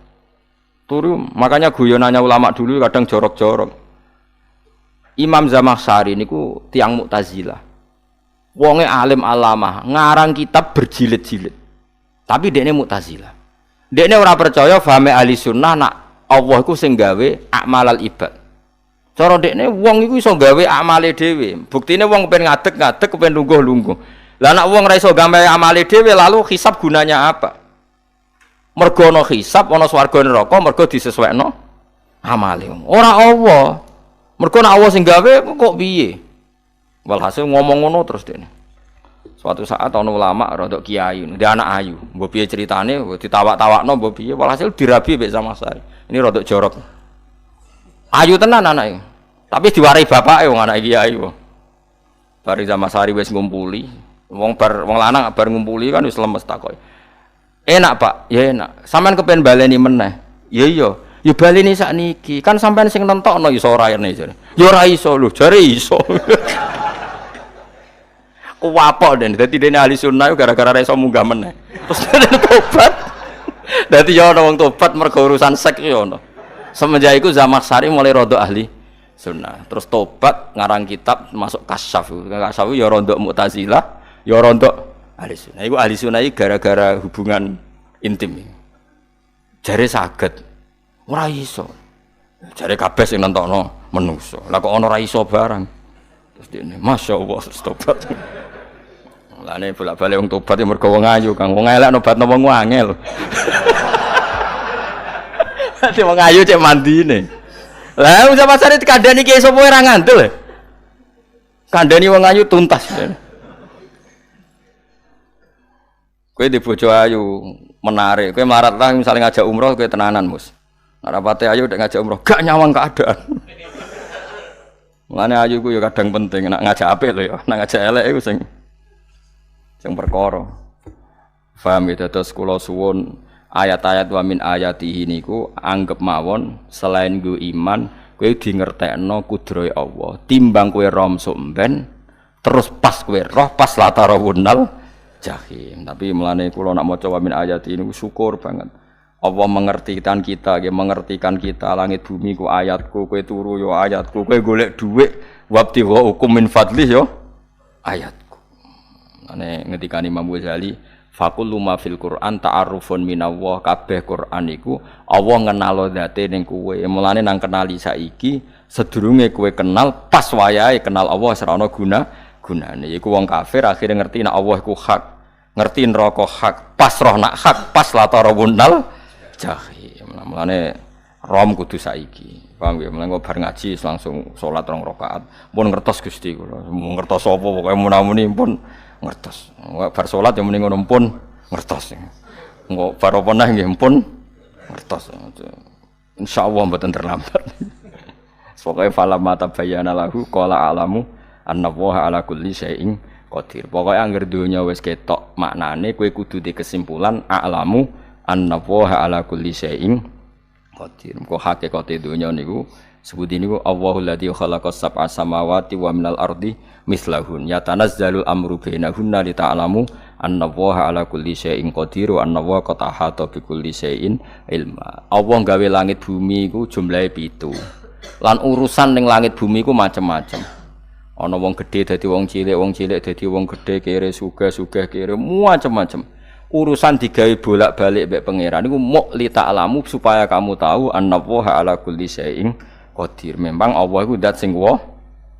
turu, makanya guyonannya ulama dulu kadang jorok-jorok. Imam Zamakhsyari niku tiang Mu'tazilah. Wonge alim alamah, ngarang kitab berjilid-jilid. Tapi dekne Mu'tazilah. Dekne ora percaya fahame ahli sunnah nak Allah iku sing gawe akmalal ibad. Cara dekne wong iku iso gawe amale dhewe. Buktine wong kepen ngadeg-ngadeg, kepen lungguh-lungguh. Lah nek wong ora iso gawe amale dhewe lalu hisab gunanya apa? Mergo ana hisab ana swarga neraka mergo disesuaikno amale ora Allah mergo nek Allah sing gawe kok piye walhasil ngomong ngono terus dene suatu saat ana ulama rodok kiai ndek anak ayu mbok piye critane ditawak-tawakno mbok piye walhasil dirabi mek Zamakhsyari ini rodok jorok ayu tenan anake tapi diwarai bapake wong anak kiai wae bar Zamakhsyari wis ngumpuli wong lanang bar ngumpuli kan wis lemes takoki enak Pak, ya enak. Sampean kepen baleni meneh. Ya iya, ya baleni sakniki. Kan sampean sing nentokno iso ora rene jare. Ya ora iso lho, jare iso. Kuwapok den. Dadi dene ahli sunnah gara-gara ra iso munggah meneh. Terus dene tobat. Dadi ya ana wong tobat mergo urusan seks ya ana. Semenjak iku Zamakhsyari mulai rada ahli sunnah. Terus tobat ngarang kitab masuk Kasyaf. Kasyaf ya rada Mu'tazilah, ya rada ahli sunnah. Iku ahli sunnah iki gara-gara hubungan intim. Jare saged. Ora iso. Jare kabeh sing nentokno menungso. Lah kok ana ora iso barang. Terus dene masyaallah tobat. Lane bolak-balik wong tobat ya mergo wong ayu, Kang. Wong elek nobatno wong angel. Dadi wong ayu cek mandine. Lah wong pasare dikandani ki sapa ora ngandel. Kandani wong ayu tuntas. Kowe di bojo ayu menarik, kowe melarat lah misalnya ngajak umroh kowe tenanan, Mus. Nek rapate ayu nek ngajak umroh gak nyawang keadaan. Mulane ayu ku ya kadang penting nek ngajak apik lho ya, nek ngajak elek iku sing perkara. Paham ya, terus kula suwun ayat-ayat wa min ayatihi niku anggap mawon selain nggo iman kowe di ngertekno kudrohe Allah. Timbang kowe rom somben terus pas kowe roh pas latarawunal jahim. Tapi mulane kula nak maca wa min ayatihi niku syukur banget. Allah mengertikan kita, mengertikan kita langit bumi ku ayatku, kowe turu yo ayatku, kowe golek dhuwit wabti wa hukum min fadlih yo ayatku. Ane ngendikane Imam Ghazali, faqullu ma fil Qur'an ta'arufun minallah, kabeh Qur'an iku Allah ngenalo zate ning kowe. Mulane nang kenali saiki sedurunge kowe kenal pas wayahe kenal Allah ora ana gunane. Iku wong kafir akhire ngerti nek Allah iku hak, ngerti neraka hak, pas roh nak hak, pas latarawunal jahim. Mulane rom kudu saiki. Paham ya? Mulane bar ngaji langsung salat 2 rakaat. Mun ngertos Gusti kula. Mun ngertos apa pokoke munamuni pun ngertos. Bar salat ya muni ngono pun ngertos. Engko bar apa neh nggih pun ngertos. Insyaallah mboten terlambat. Pokoke fala mata bayana lahu qala alamu annallaha ala kulli syai'in qadir. Pokoke anggere donya wis ketok maknane kowe kudu di kesimpulan alamu annallaha ala kulli syai'in qadir. Kok hakikate donya niku sebut niku Allahul ladzi khalaqas sab'a samawati wa minal ardi mislahun yatanazzalul amru bainahunna li ta'lamu annallaha ala kulli syai'in qadir wa annallaha qad ahata bi kulli syai'in ilma. Allah gawe langit bumi iku jumlahe 7. Lan urusan ning langit bumi iku macam-macam. Ana wong gedhe dadi wong cilik dadi wong gedhe, kere sugih kere macam-macam. Urusan digawe bolak-balik mbek pangeran niku muk li ta'lamu supaya kamu tahu annallaha ala kulli syai'in qadir. Memang Allah iku zat sing wa.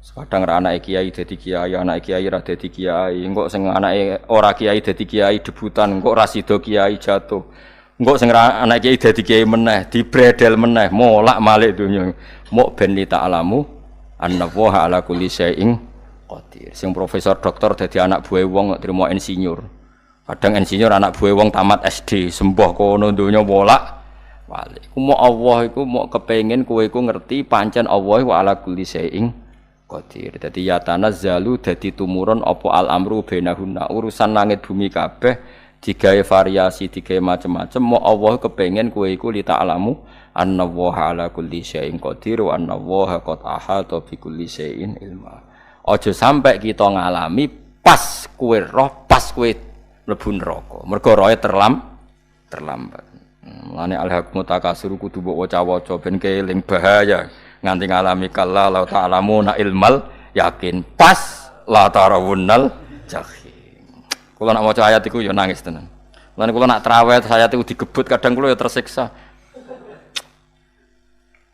Kadang ra anake kiai dadi kiai, anake kiai ra dadi kiai, engko sing anake ora kiai dadi kiai debutan, engko ra sida kiai jatuh. Engko sing anake kiai dadi kiai meneh, dibredel meneh, molak-malik donya. Muk ben li ta'lamu annallaha ala kulli syai'in qadir. Sing profesor doktor dadi anak buah wong trimo insinyur. Kadang insinyur anak buah wong tamat SD, sembah kono donya bolak-balik. Ku mok Allah iku mok kepengin kowe iku ngerti pancen Allah wa ala kulli syai'in qadir. Dadi ya tanazzalu dadi tumurun apa al-amru bainahunna. Urusan langit bumi kabeh digawe variasi, digawe macam-macam. Mok Allah kepengin kowe iku li ta'lamu annallaha ala kulli syai'in qadir wa annallaha qad ahata bi kulli syai'in ilma. Aja sampai kita ngalami pas kowe roh, pas kowe mlebu neraka. Mergo roe terlambat. Mulane al-haqqu takasur kudu mbok waca-waca ben keling bahaya nganti ngalami kala la ta'lamuna ilmal yakin pas la tarawunnal jahim. Kula nak maca ayat iku ya nangis tenan. Mulane kula nak traweh ayat iku digebut kadang kula ya tersiksa.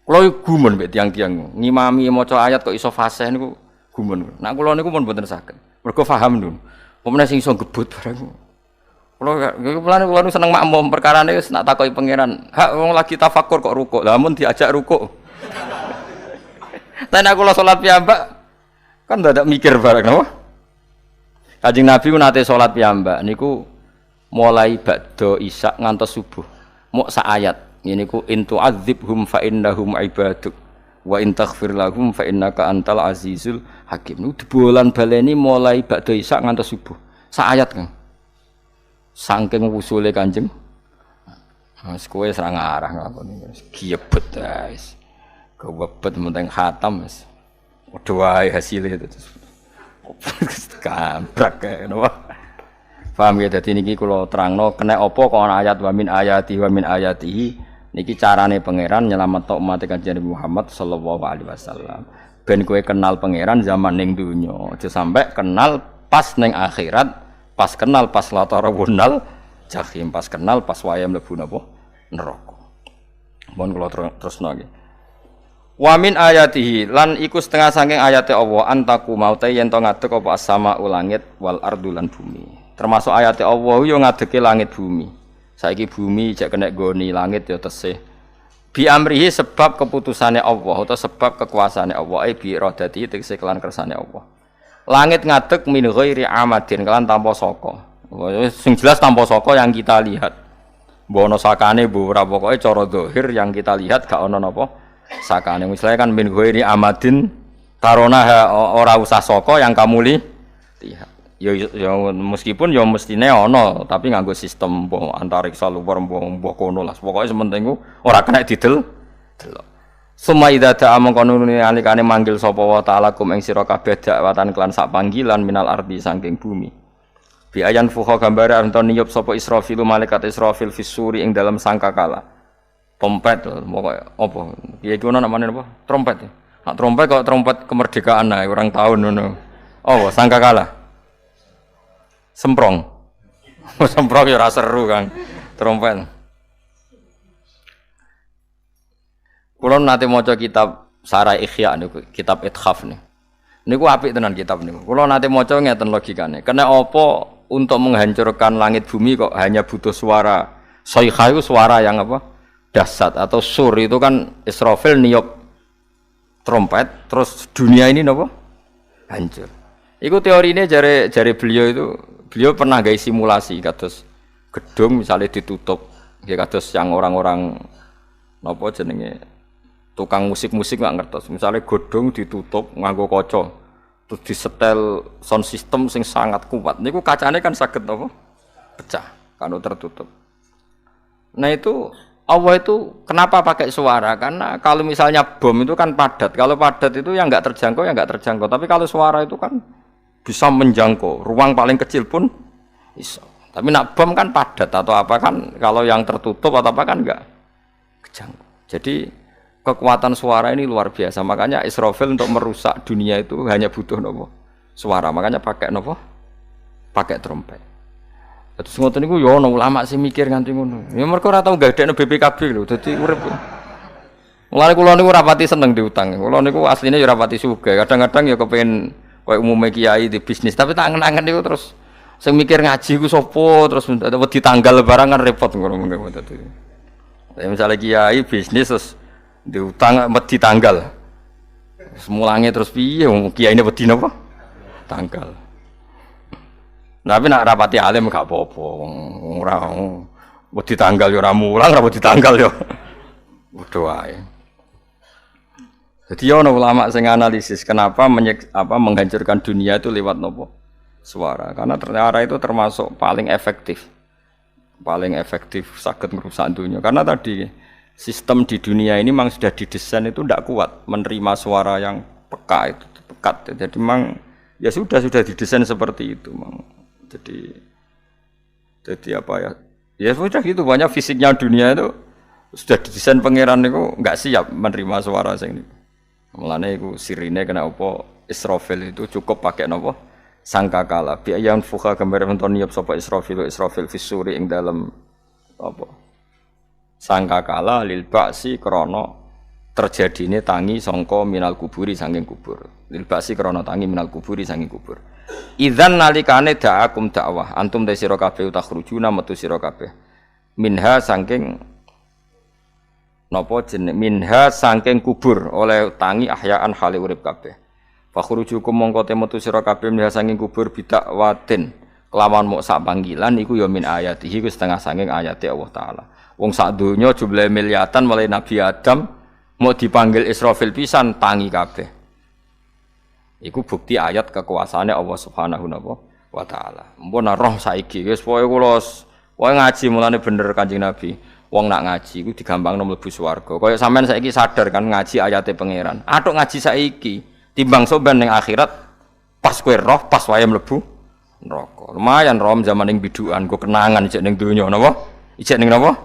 Kula gumun mbek tiang-tiang ngimami maca ayat kok iso fasih niku gumun. Nek kula niku pun mboten saged. Mergo paham lho. Pemene sing iso gebut barang. Kula nu seneng makmum perkarane wis nak takoki pangeran. Hak wong lagi tafakur kok rukuk. Lah mun diajak rukuk. Tapi nek kula salat piyambak kan ndadak mikir barang napa? Kanjeng Nabi ku nate salat piyambak niku mulai ba'da isya ngantos subuh. Mok sak ayat. Ini ku in tu'adzibhum fa innahum ibaduk wa in taghfir lahum fa innaka antal azizul hakim. Niku dibolan baleni mulai ba'da isya ngantos subuh. Sak ayat kan. Saking usule Kanjeng. Wis kowe ora ngarah ngakoni wis giebet wis. Kewebet menting khatam wis. Padha wae hasile terus. Gambrak kae napa. Paham ya, dadi niki kula terangno kena apa kok ana ayat wa min ayatihi niki carane pangeran nyelametno umat Kanjeng Muhammad sallallahu alaihi wasallam. Ben kowe kenal pangeran zaman ning donya, aja sampe kenal pas ning akhirat, pas kenal pas latarawunal jahim, pas kenal pas waya mlebu napa neraka. Mohon kula terusno nggih. Wa min ayatihi lan iku setengah saking ayate Allah antaku maute yen to ngadeg apa as-sama langit wal ardu lan bumi. Termasuk ayat Allah yo ngadeke langit bumi. Saiki bumi jek kena goni langit yo tesih. Bi amrihi sebab keputusane Allah atau sebab kekuasaane Allah bi iradati tegese kelan kersane Allah. Langit ngadeg min ghairi amadin kelan tanpa saka. Sing jelas tanpa saka yang kita lihat. Mbok ana sakane mbok ora pokoke cara zahir yang kita lihat gak ana napa sakane. Misalnya kan min ghairi amadin tarona ora usah saka yang kamu lihat. Ya meskipun ya mestine ana tapi nganggo sistem antariksa luar mbok kono lah pokoke sementing ku ora kena didel delok summa idza ta'a mangkono nalikane manggil sapa wa ta'ala kum ing sira kabeh dakwatan kelan sak panggilan minal ardi saking bumi bi ayan fuha gambare anton niyup sapa Israfil malaikat Israfil fisuri ing dalam sangkakala trompet pokoke apa ya iku ana namane apa trompet nak trompet kok trompet kemerdekaan ae orang tahun ngono oh sangkakala semprong. Semprong ya ora seru Kang. Trompet. Kula nate maca kitab Sarah Ikhya niku, kitab Ithaf niku. Niku apik tenan kitab niku. Kula nate maca ngeten logikane. Kena apa untuk menghancurkan langit bumi kok hanya butuh suara. Sayha itu suara yang apa? Dahsyat atau sur itu kan Israfil niup trompet terus dunia ini napa? Hancur. Iku teorine jare beliau pernah gawe simulasi kados gedung misalnya ditutup nggih kados yang orang-orang napa jenenge tukang musik-musik nggak ngertos misalnya gedung ditutup nganggo kaca terus disetel sound system sing sangat kuat niku kacane kan saged napa pecah kalau tertutup. Nah itu Allah itu kenapa pakai suara? Karena kalau misalnya bom itu kan padat. Kalau padat itu yang enggak terjangkau ya enggak terjangkau. Tapi kalau suara itu kan bisa menjangkau, ruang paling kecil pun bisa. Tapi nak bom kan padat atau apa kan, kalau yang tertutup atau apa kan enggak kejangkau. Jadi kekuatan suara ini luar biasa. Makanya Israfil untuk merusak dunia itu hanya butuh nopo suara. Makanya pakai nopo, pakai trompet. Terus ngoten niku yo ana ulama sing mikir nganti ngono. Ya mergo ora tau gagdekno BPKB lho, dadi urip. Mulane kula niku rapati seneng diutang. Kula niku asline ya rapati sugih. Kadang-kadang ya kepengin koyo umume kiai di bisnis, tapi tak angen-angen niku terus sing mikir ngaji ku sapa terus wedi tanggal lebaran kan repot ngono mengko dadi. Ya misale kiai bisnis terus diutang wedi tanggal. Semulange terus piye kiyaine wedi napa? Tanggal. Tapi nak rapati alim gak apa-apa. Ora wedi tanggal ya ora mulang, ora wedi tanggal ya. Padha wae. Jadi ana ulama sing analisis kenapa menghancurkan dunia itu lewat nopo? Suara. Karena ternyata itu termasuk paling efektif. Paling efektif saged merusak dunia. Karena tadi sistem di dunia ini memang sudah didesain itu tidak kuat menerima suara yang peka itu pekat. Jadi memang ya sudah didesain seperti itu memang. Jadi apa ya? Ya sudah gitu banyak fisiknya dunia itu sudah didesain pangeran itu enggak siap menerima suara sing niku. Mulane iku sirine kena apa Israfil itu cukup pakai napa sangkakala bi ayan fuha gambar menton niap sapa Israfil fisuri ing dalem apa sangkakala lil ba'si krana terjadine tangi sangka minal kuburi saking kubur lil ba'si krana tangi minal kuburi saking kubur idzan nalikane da'akum dakwah antum ta sira kabeh takhrujuna metu sira kabeh minha saking napa jeneng minha saking kubur oleh tangi ahyaan hale urip kabeh. Fakhrujukum mongko te metu sira kabeh minha saking kubur bidak watin kelawan mok sak panggilan iku ya min ayatihi ku setengah saking ayate Allah taala. Wong sak donya jumlahe miliatan mulai Nabi Adam mau dipanggil Israfil pisan tangi kabeh. Iku bukti ayat kekuasaane Allah Subhanahu wa taala. Mumpun roh saiki wis pokoke kula ngaji mulane bener Kanjeng Nabi. Wong nak ngaji iku digampangno mlebu swarga. Kaya sampean saiki sadar kan ngaji ayate pangeran. Atuk ngaji saiki timbang soban ning akhirat Pas kowe roh, pas wae mlebu neraka. Lumayan rom zaman ning bidukan go kenangan ijek ning donya napa? Ijek ning napa?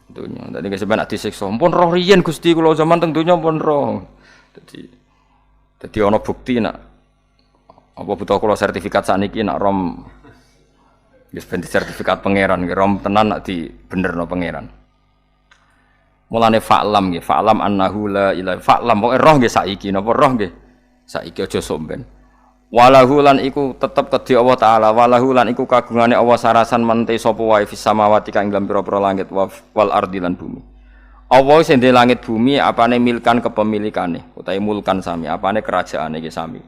Donya. Dadi kesepen nek disiksa, pun roh riyen Gusti kula zaman teng donya pun roh. Dadi ana bukti nak apa butuh kula sertifikat sakniki nak rom wis ben sertifikat pangeran rom tenan nak di benerno pangeran. Mulane fa'lam nggih, fa'lam annahu la ilaha fa'lam pokoke roh nggih saiki napa roh nggih. Saiki aja somben. Walahu lan iku tetep kedhi Allah taala, walahu lan iku kagungane Allah sarasan mente sapa wae fis samawati kang dalam pira-pira langit wal ardi lan bumi. Allah sing ndek langit bumi apane milkan kepemilikane utawi mulkan sami, apane kerajaane iki sami.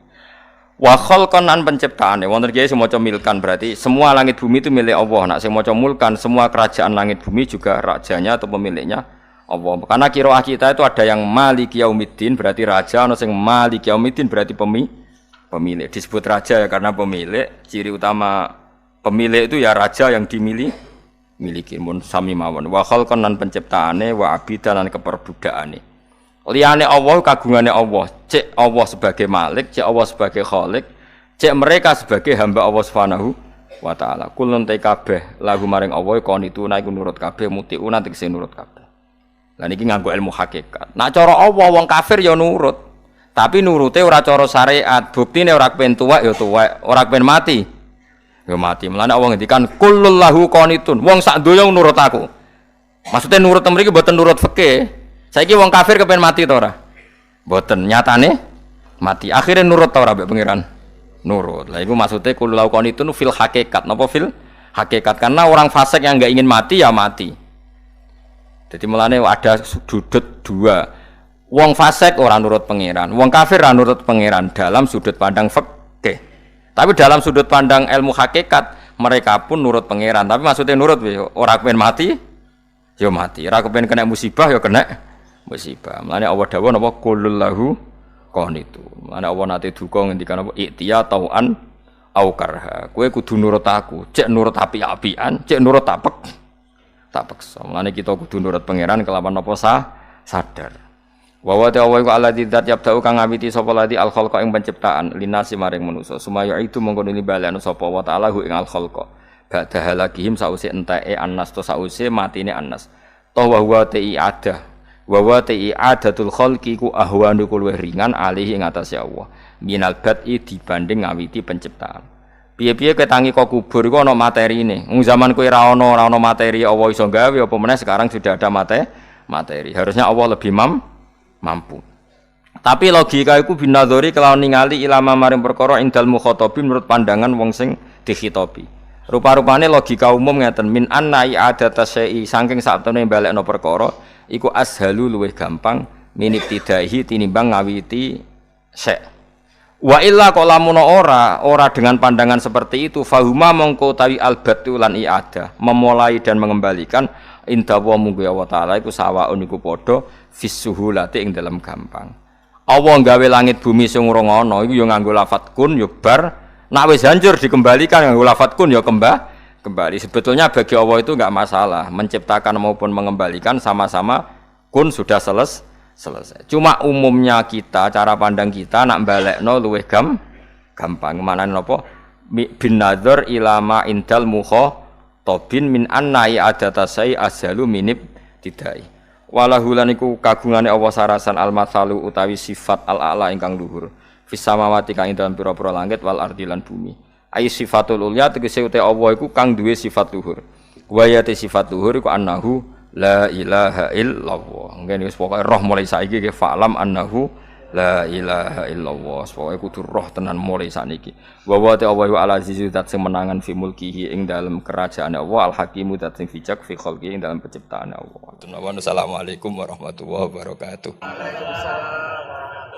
Wa khalqan an penciptaane, wonten kiye sing maca milkan berarti semua langit bumi itu milik Allah. Nek sing maca mulkan semua kerajaan langit bumi juga rajanya atau pemiliknya Allah. Karena qiraah kita itu ada yang Maliki Yaumiddin berarti raja, ana sing Maliki Yaumiddin berarti pemilik. Disebut raja ya karena pemilik. Ciri utama pemilik itu ya raja yang dimiliki. Mun sami mawon. Wa khalqan lan penciptaane wa abidan lan keperbudakane. Liyane Allah kagungane Allah. Cek Allah sebagai Malik, cek Allah sebagai Khalik, cek mereka sebagai hamba Allah Subhanahu wa taala. Kulun te kabeh lagu maring Allah qanituna iku nurut kabeh mutiuna tegese nurut kabeh. Lah niki nganggo ilmu hakikat. Nak cara Allah wong kafir ya nurut. Tapi nurute ora cara syariat. Buktine ora kepen tuwek ya tuwek, ora kepen mati ya mati. Mulane Allah ngendikan kullul lahu qanitun. Wong sak donya nurut aku. Maksudnya nurut mriki mboten nurut fikih. Saiki wong kafir kepen mati ta ora? Mboten, nyatane mati. Akhire nurut ta ora mbek pangeran? Nurut. Lah iku maksude kullul lahu qanitun fil hakikat. Napa fil hakikat? Karena orang fasik yang enggak ingin mati ya mati. Jadi mulane ada sudut dua. Wong fasik ora nurut pangeran, wong kafir ora nurut pangeran dalam sudut pandang fikih. Tapi dalam sudut pandang ilmu hakikat mereka pun nurut pangeran. Tapi maksudnya nurut ora kepen mati, ya mati. Ora kepen kena musibah ya kena musibah. Mulane Allah dawuh napa qulul lahu qanitun. Mulane Allah nate duka ngendikan apa iktiya tauan au karha. Kowe kudu nurut aku, cek nurut api-apian, cek nurut tak paksa. Mulane kita kudu nurut pangeran kelawan apa sadar. Wa wa ta'ala iku alladzi dzat yabda'u kang ngawiti sapa lati al khalqa ing penciptaan linasi maring manusa sumaya itu mongko nuli balekno sapa wa ta'ala ing al khalqa ba'da halakihim sause enteke annas to sause matine annas to wa huwa adatul khalqi ku ahwanu luwih ringan alih ing atase Allah minal bad'i dibanding ngawiti penciptaan. Piye-piye ketangi kok kubur iku ana materine. Wong zaman kowe ora ana materi Allah iso gawe apa meneh sekarang sudah ada materi. Harusnya Allah lebih mampu. Tapi logika iku binadzori kelawan ningali ilama maring perkara indal mukhatabin menurut pandangan wong sing dikhitobi. Rupa-rupane logika umum ngeten min annai adata syai saking saktemene balekno perkara iku ashalu luwih gampang minibtidaihi tinimbang ngawiti syai. Wa illa kok lamun ora dengan pandangan seperti itu fahuma mongko tawi albatu lan iadah memulai dan mengembalikan inda wa munggu Allah taala iku sawaun iku padha fis suhulati ing dalam gampang. Allah gawe langit bumi sing urung ana iku ya nganggo lafat kun ya bar, nek wis hancur dikembalikan nganggo lafat kun ya kembali. Sebetulnya bagi Allah itu enggak masalah, menciptakan maupun mengembalikan sama-sama kun sudah selesai. Cuma umumnya kita cara pandang kita nak balekno luwih gampang. Manane napa? Bin nadzar ilama indal tobin min annai adatasai azalu minib tidai. Walahu lan iku kagungane Allah sarasan al-matsalu utawi sifat al-a'la ingkang luhur. Fis samawati kang ing dalem pira-pira langit wal ardi lan bumi. Ai sifatul ulya tegese uta Allah iku kang duwe sifat luhur. Wa ya sifat luhur iku annahu la ilaha illallah. Ngene wis pokoke roh mulai saiki ke fa'lam annahu la ilaha illallah. Pokoke kudu roh tenan mulai sakniki. Wa wa ta'ala wa al-azizu zat sing menangan fi mulkihi ing dalem kerajaan Allah al-hakimu zat sing bijak fi khalqi ing dalem penciptaan Allah. Assalamualaikum warahmatullahi wabarakatuh. Waalaikumsalam.